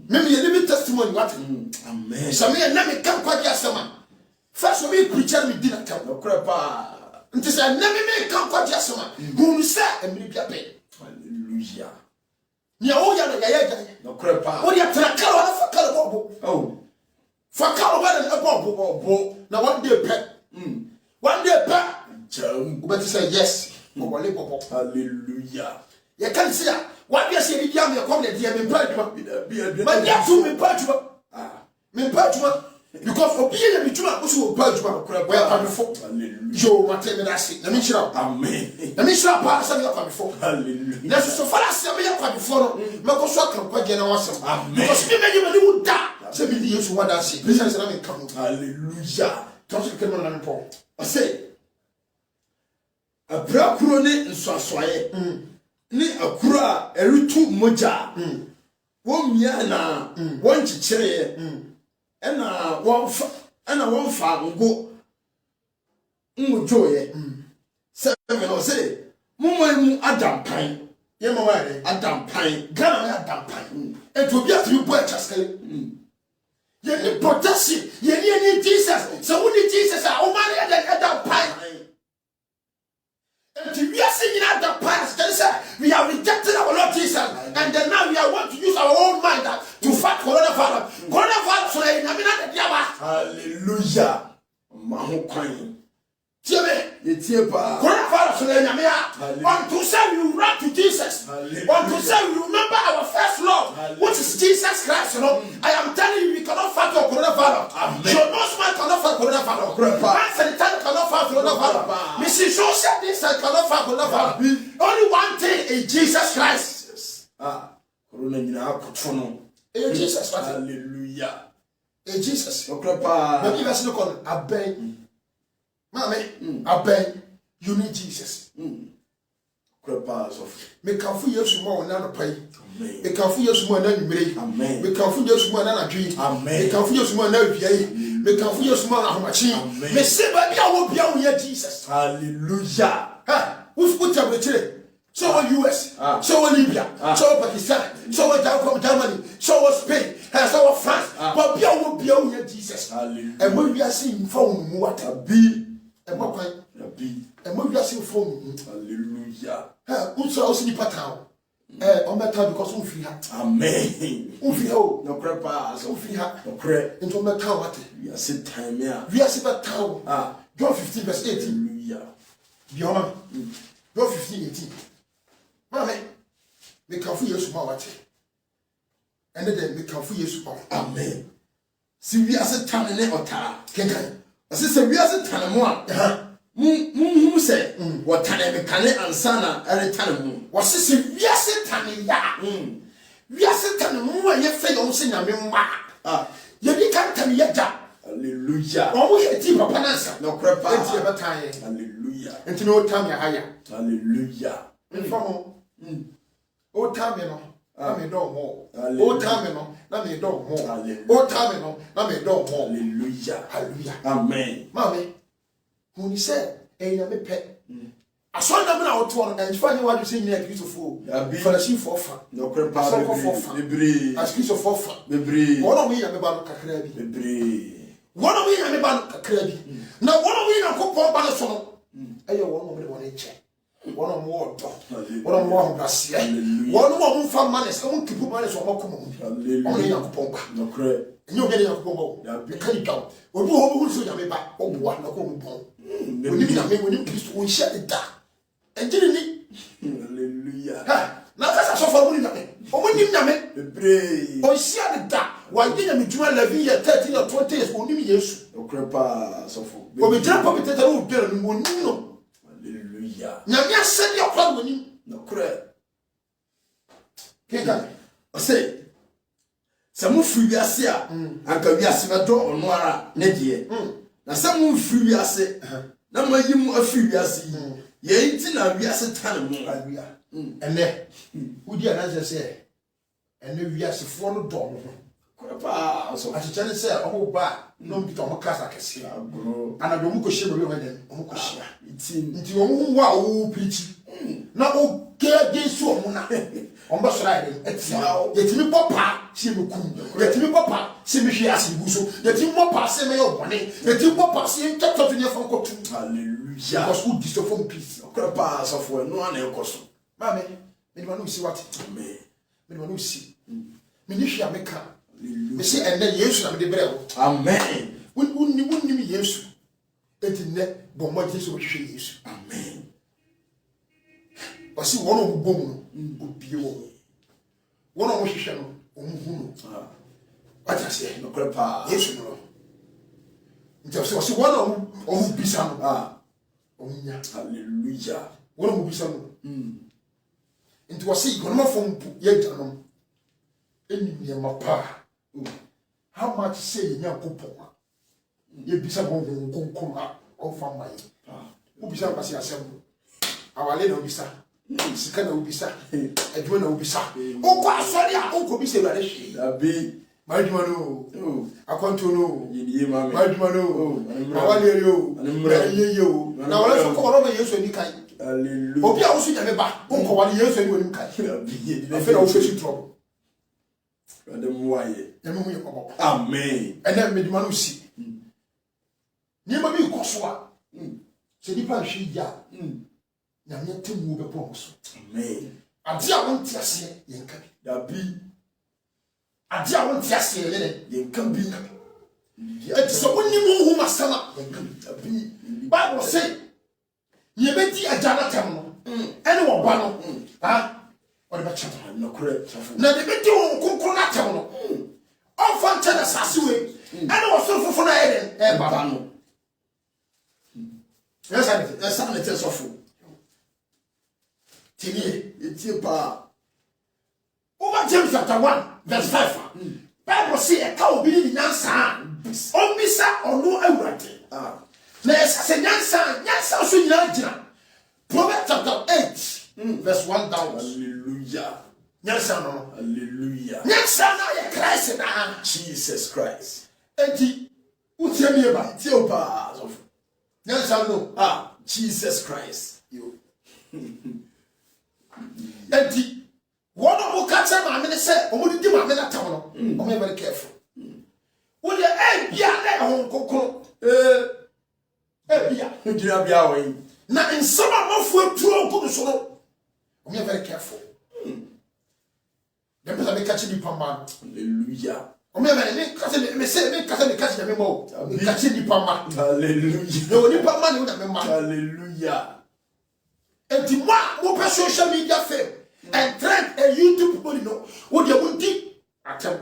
me ye ni testimony what amen so me na me kan kwaji asema first we preacher me dinner tell nokre pa nti say na me kan kwaji asema hu se emri bia pe hallelujah Hallelujah. Nia o ya no ya ya. No crepa. O ya tra kalo na fa kalo bobo. Oh. Fa kalo ba na bobo. Na one day pet. One day pet. Jam. But say yes. Mo wole bobo. Hallelujah. You can see what you say be am you come the dia me pa djuma. Be But ya tu me pa djuma. Me pa djuma. Because obi ye be djuma so pa djuma. We are before. Hallelujah. Yo mate me that shit. Na me chira. Amen. Na me chira pa say me pa before. Hallelujah. Na so far say me pa before no. Me go so kan kwa gena wasem. Amen. Because me me wo da. Say be the Yesu wada shit. Please say na me come. Hallelujah. Don't you come na me po. I say abra kuro ne nsoasoaye. Ni akura erutu moja. Won mia na won chichire. Ena won fa ngo ngojoye. Se me no say mu adampan. Ye mama re Adampan. Ghana me adampan. E to bi atri bo chaskele. Ye ni protection. Ye ni Jesus. So we need Jesus. O man ye adampan. We are singing out the past. We are rejecting our Lord Jesus, and then now we are want to use our own mind to fight coronavirus. Coronavirus, so I mean, hallelujah. Mahu kwan. Coronavirus, so I mean, want to say we run to Jesus. Want to say we remember our first love, which is Jesus Christ. You know, I am telling you, we cannot fight for coronavirus. So no man cannot fight coronavirus. Man Satan cannot fight coronavirus. Mrs. Shaw said this, I cannot fight coronavirus. Only one thing is Jesus Christ. Corona ni na kutono. Jesus Christ. Hallelujah. Jesus. Okrepa. Maybe that's not called a bang. Mommy, a bang. You need Jesus. Okrepa so. Me can feel you more than a pay. Amen. Me can feel you more than you make. Amen. Me can feel you more than a dream. Amen. Me can feel you more than a me can feel you more than a machine. Me say, baby, I will be on here, Jesus. Hallelujah. Who's put up with it? So US, so Libya, so Pakistan, so Germany, so Spain, so France. But be on here, Jesus. Hallelujah. And when we are seeing phone, what a be, and what kind of be, and when we are seeing phone, hallelujah. Also, also the pattern. On that time because we free hat. Amen. We free ho. No crepa, So free hat. no cre. Into that town what? We are sit time here. We are that town. John 15 verse 18. Hallelujah. Beyond John 15 18. Mama, me can feel you small what? And then me can feel you small. Amen. Si we are sit time ne ota. Kenkan. Asi se we are sit time mo a. Mu se what time me kan ansana every time mu. Was this we are sit ya? We are sit mu and ye fe yon se nyame mma. Ye bi kan tan ye ja. Hallelujah. Omo ye ti papa nansa. No crepa. Enti e betan. Hallelujah. Enti no tam ya haya. Hallelujah. From o time no. Na me do mo. O time no. Na me do mo. O time no. Na me do mo. Hallelujah. Hallelujah. Amen. Mami. Who said, "Eh, ya me pet." I saw them now to one and find what you say near beautiful. For the sheep for fun. No crepa. Bebre. As kiss of fun. Bebre. One of me and me banu kakrabi. Bebre. One of me and me banu kakrabi. Now one of me and cook banu sono. Ayo one of me one check. One of more dog. One of more gracia. One of more fun money. Someone keep money so more common. Only a coupon. No credit. You get a coupon. You can't go. Or who should have me back? Oh, one of coupon. When you kiss, we shut it down. And didn't it? Hallelujah. Now that's a sofa winning. Or when you name it, pray. Or shut it down. Why didn't you join the year 13 or 20 years? Only yes. No crepa, so for. But we jump up with the old girl and one no. Hallelujah. Now, yes, send your plan with him. No credit. Can't I say. Some free Asia, and can be a senator or Noara, Nedia. Now, some free Asia, now my you a free Asia. Ye ain't in a Viasa time, we are. And then, who did answer say? And then we are 4 dollars. So as you say, oh, bah, no, be on a class I can see. And I don't go share with them. Omukoshia. It's into wow, preach. Now, oh, care against you, almost right. It's now, the Timmy Papa, see me cool. The Timmy Papa, see me here as you so. The Timmy Papa, see me your money. The Timmy Papa, see you kept up in your phone call. Hallelujah. Because who disappoint peace? Crepas of one, no one else. Mammy, me ma no si what amen me ma no si me ni hwia me ka me se enne Yesu na me de brɛ wo amen wonni Yesu enti ne bo mo je so hwehwe Yesu amen wasi wono mo bom no obie wo wono mo hwehwe no omuhu no what I say no krepa Yesu no nti wasi wono omu bisa no omunya hallelujah wono mo bisa no nti wasi gono mafom ye janom eni mapa how much say nya kopon ye bisa bo konkom o fa mai wo bisa kwasi asem awale na obisa sika na obisa adwuma na obisa o kwa asori a o ko bisa eware hwe abi madwuma no akonto no yeye mama madwuma no awale yo yeye yo na wala so ko ro Yesu ani kai hallelujah obi a wo so nyame ba o ko wale Yesu ani woni kai abi afi na wo face trouble adam waye nyame hu ye ko amen ena medwuma no si ni ma bi ko so a se di pa hwe ya nyame temu be po so amen ade a won tiase ye nka bi abi ade a won tiase ye ne ye kan bi eti so wonni mu hu masama abi Bible say ye be di ajana tam no ene wo ba no o de be chama no kure safo na de be di won konkon na tam no o fa nche na sase we ene wo so fofo na ye den baba no esa ne te safo tini etie pa over James chapter 1 verse 5 Bible say e ka obi ni nyansa o bisa onu awurade na esa se nyansa so nyina gina Proverbs chapter 8 verse 1 down hallelujah nyansa no hallelujah nyansa na ye Christ na Jesus Christ enti utie mi ba tie pa safo nyansa no Jesus Christ yo enti wono mo kacha ma me se o mo di ma me na tam no o mo very careful wo de bia na ho kokoro bia ndira bia wen na nsama mafu atuo ko so no o mo very careful dem pesa me kacha di pamba hallelujah o mo very me kacha me se me kacha me mo kacha di pamba hallelujah no ni pamba ni o da me ma hallelujah enti mo pe social media fame and trend and YouTube people know what they want to atem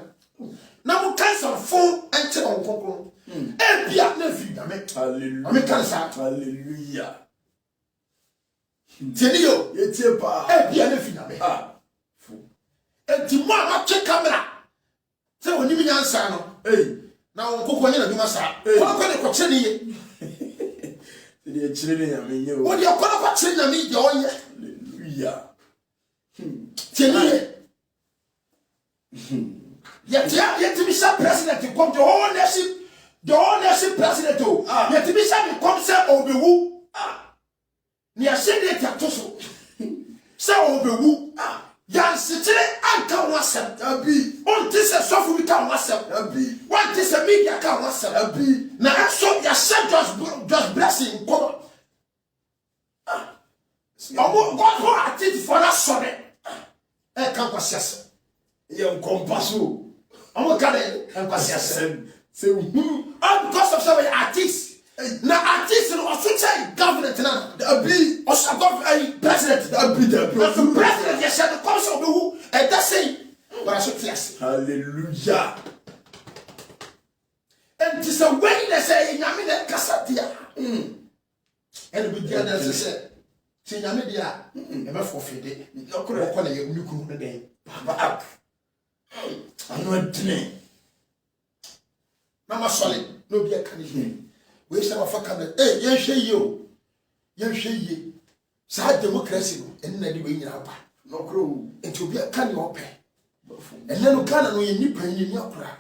na mo cancer phone and check on kokoro bia na fi na me hallelujah me cancer hallelujah teni yo etie pa bia na fi na me enti mo ma check camera say oni mi nyansa no na on kokoro nyina duma sa ko ne ko che ne ye de chire ne ya me ye o de ko che na me de o ye hallelujah teni yet me say president come the whole nation president yet me say come say obewu ni asede tato so say obewu yan sitire anka wasem abi on this sofu bi ka wasem abi what this media ka wasem abi na so ya say just blessing come omo God for attitude for that sorry kan kwasiase ye nkompaso omo ka de kwasiase se because of some artists na artists no so say government na abi o sa government president abi the president yes the comes of who and that say but so tiase hallelujah and this a way they say nyame na kasa dia and we get that say si nyame dia e be forfeit no kore ko na ye uniku na den baba ak anu adine mama solid no be kan ni we say wa faka na ye hwe yi sa democracy no en na di we nyina ba no kro enti obi kan ni ope en na no kan no ye nipa ni ni akura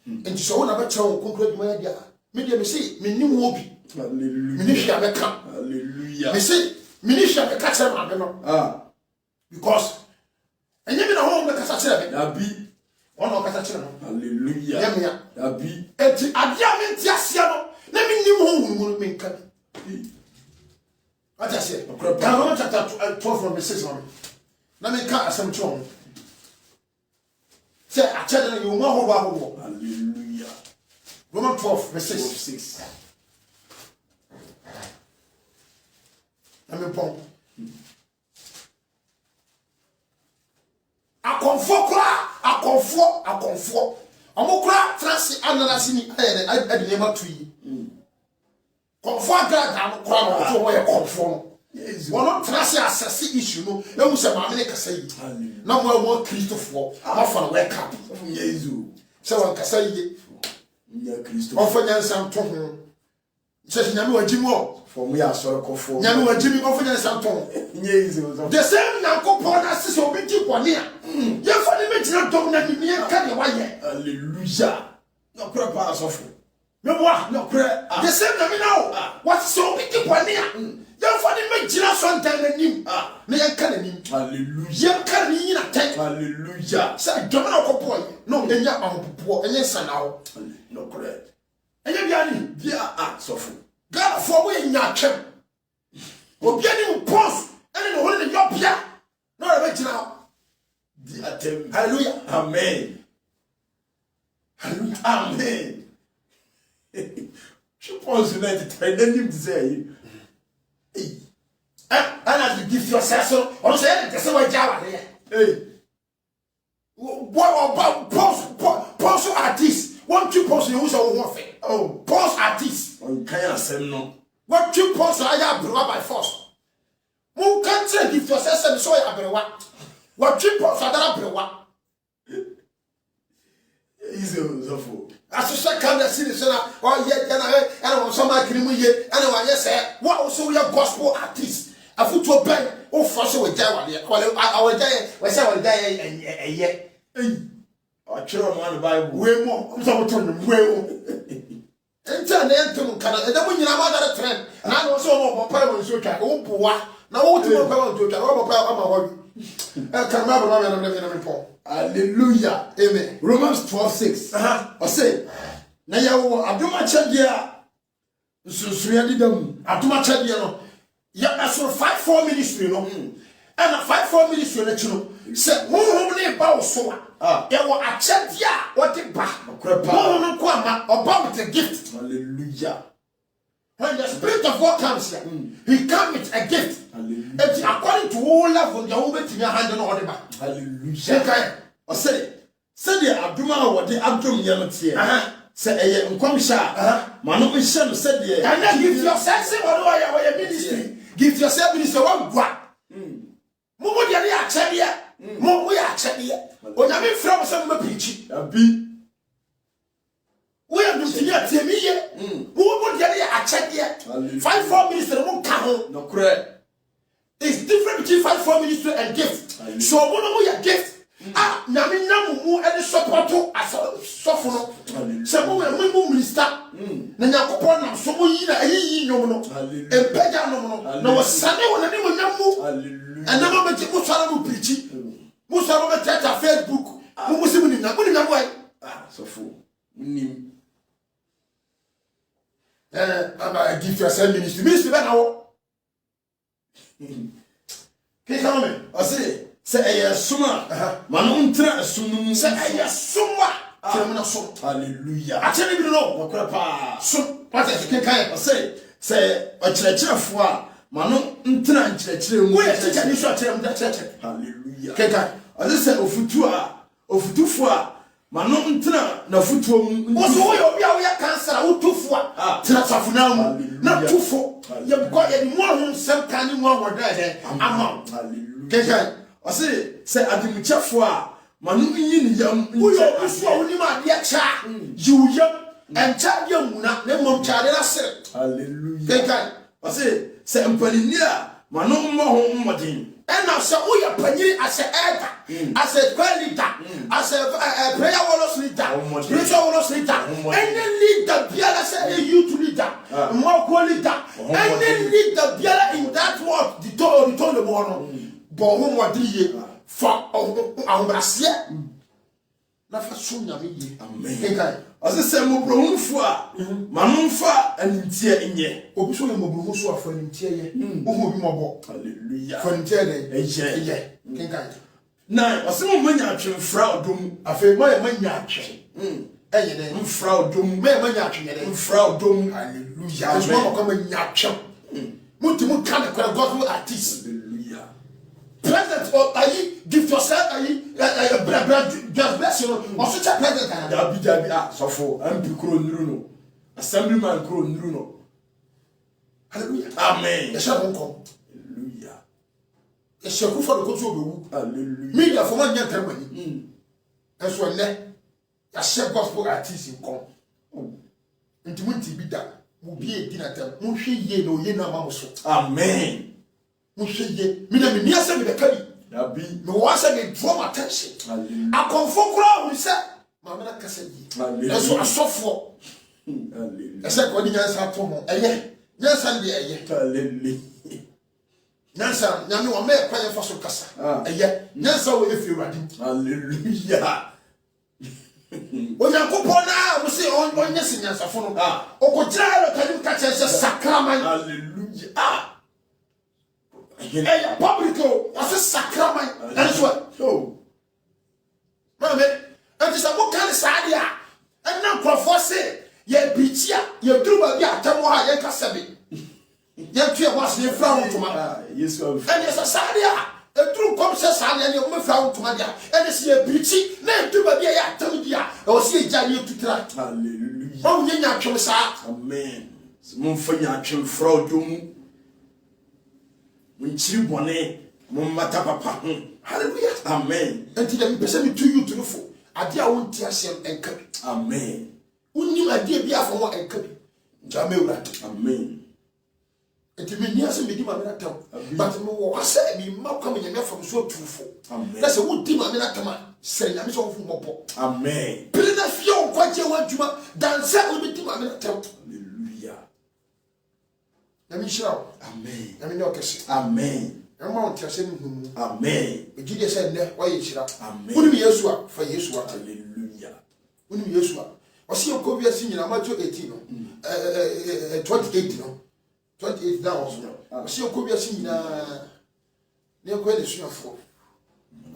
enti so na ba chewo konkro dwuma ya dia me dia me say me nim obi hallelujah me ni hwe abeka hallelujah me say me ni hwe abeka chere ma be no because enye me na ho me kasa chere be abi ono kasa chere no hallelujah yemia abi enti adia me ntia sia no na me nim ho hunu me nka what I say John chapter 12 from verse 6 on na me ka asem tro say a chede you mo ho. Hallelujah. Romans 12 verse 6. Na me pon akonfo amokura trans analysis ni ade nema to yi konfo agaga no kura no so wo ye konfo no wono trans assess issue no ewu se ma me kasa yi na mo Christopher afa no wake up Yesu se wan kasa yi ya Christopher ofo nyansa to ho se nyame wagimo for me asoro kofo nyame wagimi ofo nyansa to Yesu the same nankopon assess obi ti kwani a ye fa ni metina dom na ni ka de wa ye. Hallelujah. No cry pa asofo. Me boa No cry. the same na me now what so obi ti kwani a ye fa ni metina so ntan na nim na ye ka na nim. Hallelujah. Ye ka ni na tan. Hallelujah. Say dom na okopo no enya ahopopo enya sanawo. No cry. Enya bia ni Bia asofo. God for we nya twem obi ani pause ene no hole ne yopia no re metina. Hallelujah. Amen. Hallelujah. Amen. Je pense que tu as dit say. And as you give yourself so on say the same way jawa there. Hey. What about pause artist? One two pause you so one thing. Oh, pause artist. On kind of sem no. What two pause I have brought by force. Who can't say give yourself so I better what? What two pause I don't better what? Easy asofo. As you say can the city say oh yeah and on some agreement ye and I say what also we are gospel artist. Afuto ben o force we jawa there. Our day we say our day eh Hey. O chiro no the Bible. we mo so we turn we enta na entum kana e da mo nyina ma da trend na no so mo papa mo so twa o boa na wo ti mo papa mo twa o papa ama ho kan ma bro na me pon. Hallelujah. Amen. Romans 12:6. I say, na yawo adoma chede a nsunsuya didam. Aduma chede no ya aso 5-4 ministry no and 5-4 ministry na chino se honhom ne ba wo so a ya wo achede a wo de ba honhom ko ama oba with a gift. Hallelujah. When the Spirit of God comes here, He comes with a gift. Hallelujah. And according to all level, the whole bit in your hand and all the back. Hallelujah. I say the adoma wo de adom ye no tie. Say eye nkwamhya mano nhye no say the Can you give yourself say what your ministry? Give yourself ministry one gwa. Mo de ya achede mo ya achede. Onyame from some preach. Abi We are doing it to me. Mo de ya achede. 5-4 ministry mo ka ho. no cry. It's different between 5-4 ministry and gift. So mo ya gift. Nyame namu e support asofo no. Se mo we minister. Na Yakobon na so mo yi na yi nyom no. Empeja no no. Na wasane wona ni mo nyamu. Hallelujah. And never make you sara mo preach. Mo sara mo tata Facebook. Mo musi mo ni nyamu ai. Sofo. Nim. Aba give yourself ministry. Ministry be na wo. Ke come me. I say eye suma mano ntra asum no Se aye sumwa. Tell me na so. Hallelujah. Achene bi no. No cry pa. So what is the kind? I say ochirechirefo a mano ntra nchirechire mu. We teacher ni so achire mu da church. Hallelujah. Kenkai. I say ofutufo a mano ntra na futuo mu. Oso we obi a we cancer a utufo a tra safuna mu na tufo ye go ye ni mo ho sem kan ni mo wodo e ama. Hallelujah. Kenkai. I say adimuchefo a mano nyi ni yam. We obi so oni ma de cha. You yam and cha ye mu na mom cha de na sere. Hallelujah. Kenkai. I say empanini a mano mmo ho mmodin. And now, so we are paying as a elder, as a prayer leader, as a prayer warriors leader, spiritual warriors leader, any leader, Biala say a youth leader, more leader, any leader, Biala in that word, the told the morning, Bohum Wadri for Ambrasia. Never soon, amen. ɔse sɛ mobrohunfo a manomfa animtie nye obi so le mobrohu so afa animtie ye ohu obi mɔbɔ hallelujah fa animtie de eye kenkan na ɔse mo manya atwemfra odom afa ma ye manya atwe ɛyɛ de mfra odom ma ye manya atwe ye de mfra odom hallelujah ɛso ma ko manya atwe muti kan de kora gospel artist hallelujah present or ayi give yourself ayi just bless you also check present and dabi sofo ampi kro nuru no assemblyman kro nuru no hallelujah amen e sha bonko hallelujah e sha ku for the kotu obewu hallelujah media for man yan tamani enso ne ya share gospel artist nko ntimunti bi da mo bi e di na tam mo hwe ye na oye na ma mo so amen mo hwe ye me na me nia se me be kadi dabi me wa se me draw my attention hallelujah akonfo kura wo se ma me na kasa yi enso asofo hallelujah ese ko di nyansa to mo eye nyansa ndi eye hallelujah nyansa nyame wo me kwa ye fa so kasa eye nyansa wo efi urade hallelujah onyankopon na mo se onye se nyansa fo no okojira lo kadu ka che se sakraman hallelujah eye public o ase sakraman that's what oh mama enti sa mo kan sa dia enna krofo se ye bichia ye duru ba bi atamo ha ye kasa bi ye tue was ne fra wontoma yesu eni sa dia eduru kom se sa dia ne mo fra wontoma dia eni se ye bichi na duru ba bi ye atam dia e o se ye ja ne tutra hallelujah o nya atwem sa amen mo mfanya atwemfra odom munchiri bone mo mata papa ho hallelujah amen enti dem pese mi tu you to fo ade a wonti asem enka amen unni ade bi afo ho enka bi jame urate amen enti me nia se me di ma me na tam but me wo asa mi ma kwa me nyame fo so tufo amen na se wo di ma me na tam se nyame so fo mopo amen pele na fie o kwaje wa djuma dan se wo bi di ma me na tam hallelujah na mi shira amen na mi no kese amen ma on tiase ni humu amen e gide se ne wa ye shira amen woni mi yesu a fa yesu a hallelujah woni mi yesu a o se ko bi asi nyina ma to 18 no 28 no 28 now o se ko bi asi nyina ne ko ele suafo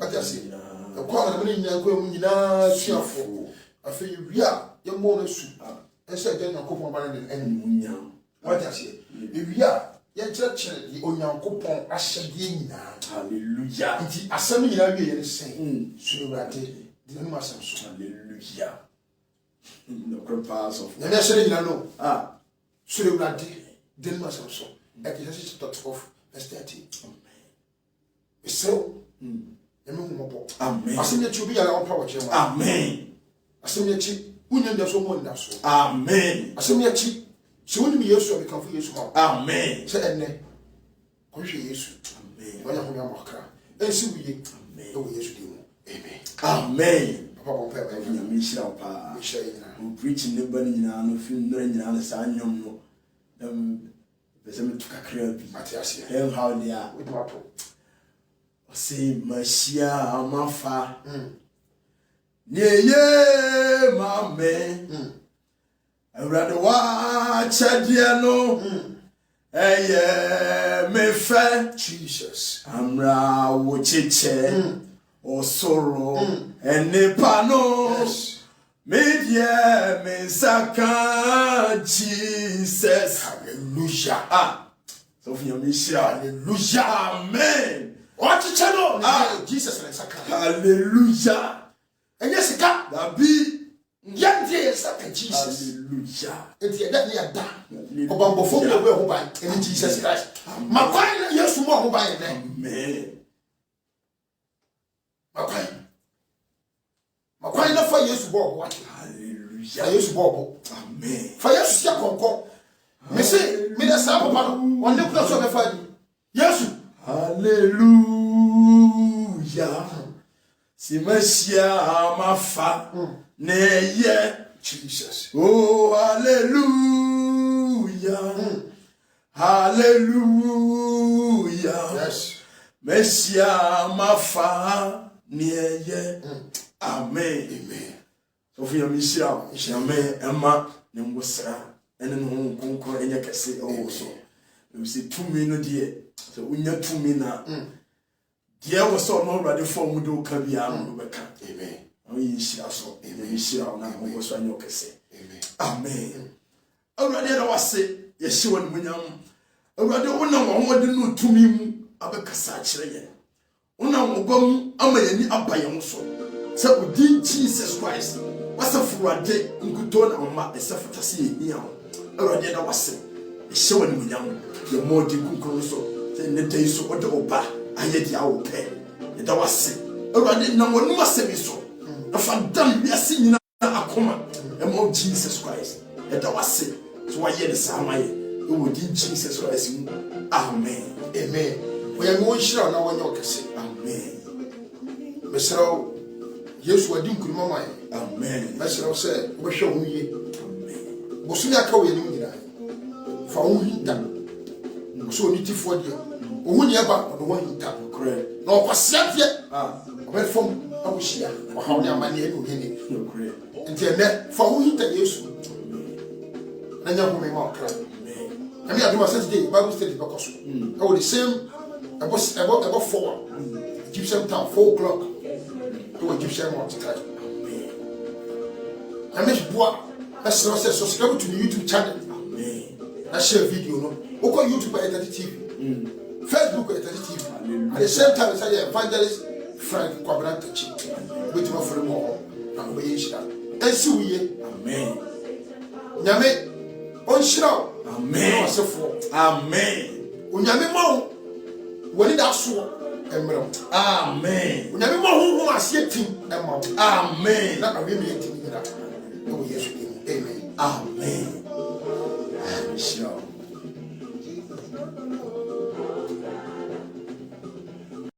ati se e ko na me nyina ko mu nyina suafo afa yi wi a ye mo na su e se je na ko pon ba ne en munya ati se e wi a ye kyerɛkyerɛ di onyankopɔn ahyɛdeɛ nyinaa hallelujah nti asɛm nyinaa wie yɛ ne sɛn suro wurade di nanum asɛm so hallelujah no cross of nyame ahyɛde nyinaa no suro wurade di nanum asɛm so Ecclesiastes chapter 12 verse 30 amen ɛsɛw nyame hu mɔbɔ amen asɛm yɛ kyi obi yɛre ɔmpa wɔkyerɛ mu amen asɛm yɛ kyi wonya nda so ɔmɔ nda so amen asɛm yɛ kyi sɛ wonim yesu a mekamfo yesu ma amen sɛ ɛnnɛ kɔhwɛ yesu amen wanya ho nyama kakra ɛnsi wo ye amen ɛwɔ yesu din mu amen amen papa bɔ mpa ɛbɛyɛ nyame hyira wo paa mehyɛ yɛ nyinaa o preach ne ba ni nyina no fi nnora nyina no saa nyom no pese me to kakra bi ate aseɛ hem how they are wodi wato o say mashia amafa Nyeye mame Awurade wa chadie no eye me fe Jesus amra wo cheche osoro enipa no media me saka Jesus hallelujah so for me share hallelujah amen what channel Jesus na saka hallelujah enye sika dabi yandie saka Jesus hallelujah enti eda ne yada obambofo bi we ho ban eni Jesus Christ makwan na Yesu mo ho ban ne amen makwan na fa Yesu bo ho wat hallelujah Yesu bo ho amen fa Yesu sia konko me se me da sa papa no wonne kula so be fa ni Yesu hallelujah Simashia amafa neye Jesus oh hallelujah hallelujah yes Meshia amafa neye amen amen So for your mission, Shame, Emma, Nembosa, and then Concord and Yakase also. We say 2 minutes, dear. So we need 2 minutes. Dear was so already for Mudo Kabiam, Rebecca. Amen. We shall so. Amen. Shall now was on your case. Amen. Already I was say, yes, you and William. Already one didn't to me about Cassach. Una Mugum, Amayani Abayamso. So we did Jesus Christ. What's a Friday in Gutona or Ma, except for Tassi, already I was say, showing William, the more Dicucoso, then the days of the Oba, I had the owl pay. And I was say, already no one must say so. If I'm done, we are seeing a common, and more Jesus Christ. And I was say, so I hear the Samay, who would in Jesus Christ. Amen. Amen. We are going to share now when you can say, Amen. Mr. Yes, we are doing good, Mamma. Amen. Mr. said, we shall we. Amen. Bosunia Cowie, for only time. So, need to for you. Only about the one in time. Correct. No, for set yet. Where from I wish ya, or how near money you get no great. Until that, for who hit you. And you will more cry. I mean, I do my Saturday Bible study because I was the same. I was about 4. Egyptian town, 4 o'clock. To Egyptian one time. I miss Bois. That's not subscribe to the YouTube channel. I share video. No, okay, YouTube at TV, Facebook at TV. At the same time, I say evangelist Frank Kwabranta, which one for the more. I'm going to and see we. Amen. Yame on show. Amen. Amen. Unyame mo. When that so emro. Amen. Unyame mo who asie tim emro. Amen. Na ka we me tim ira. No yes. Amen. Amen.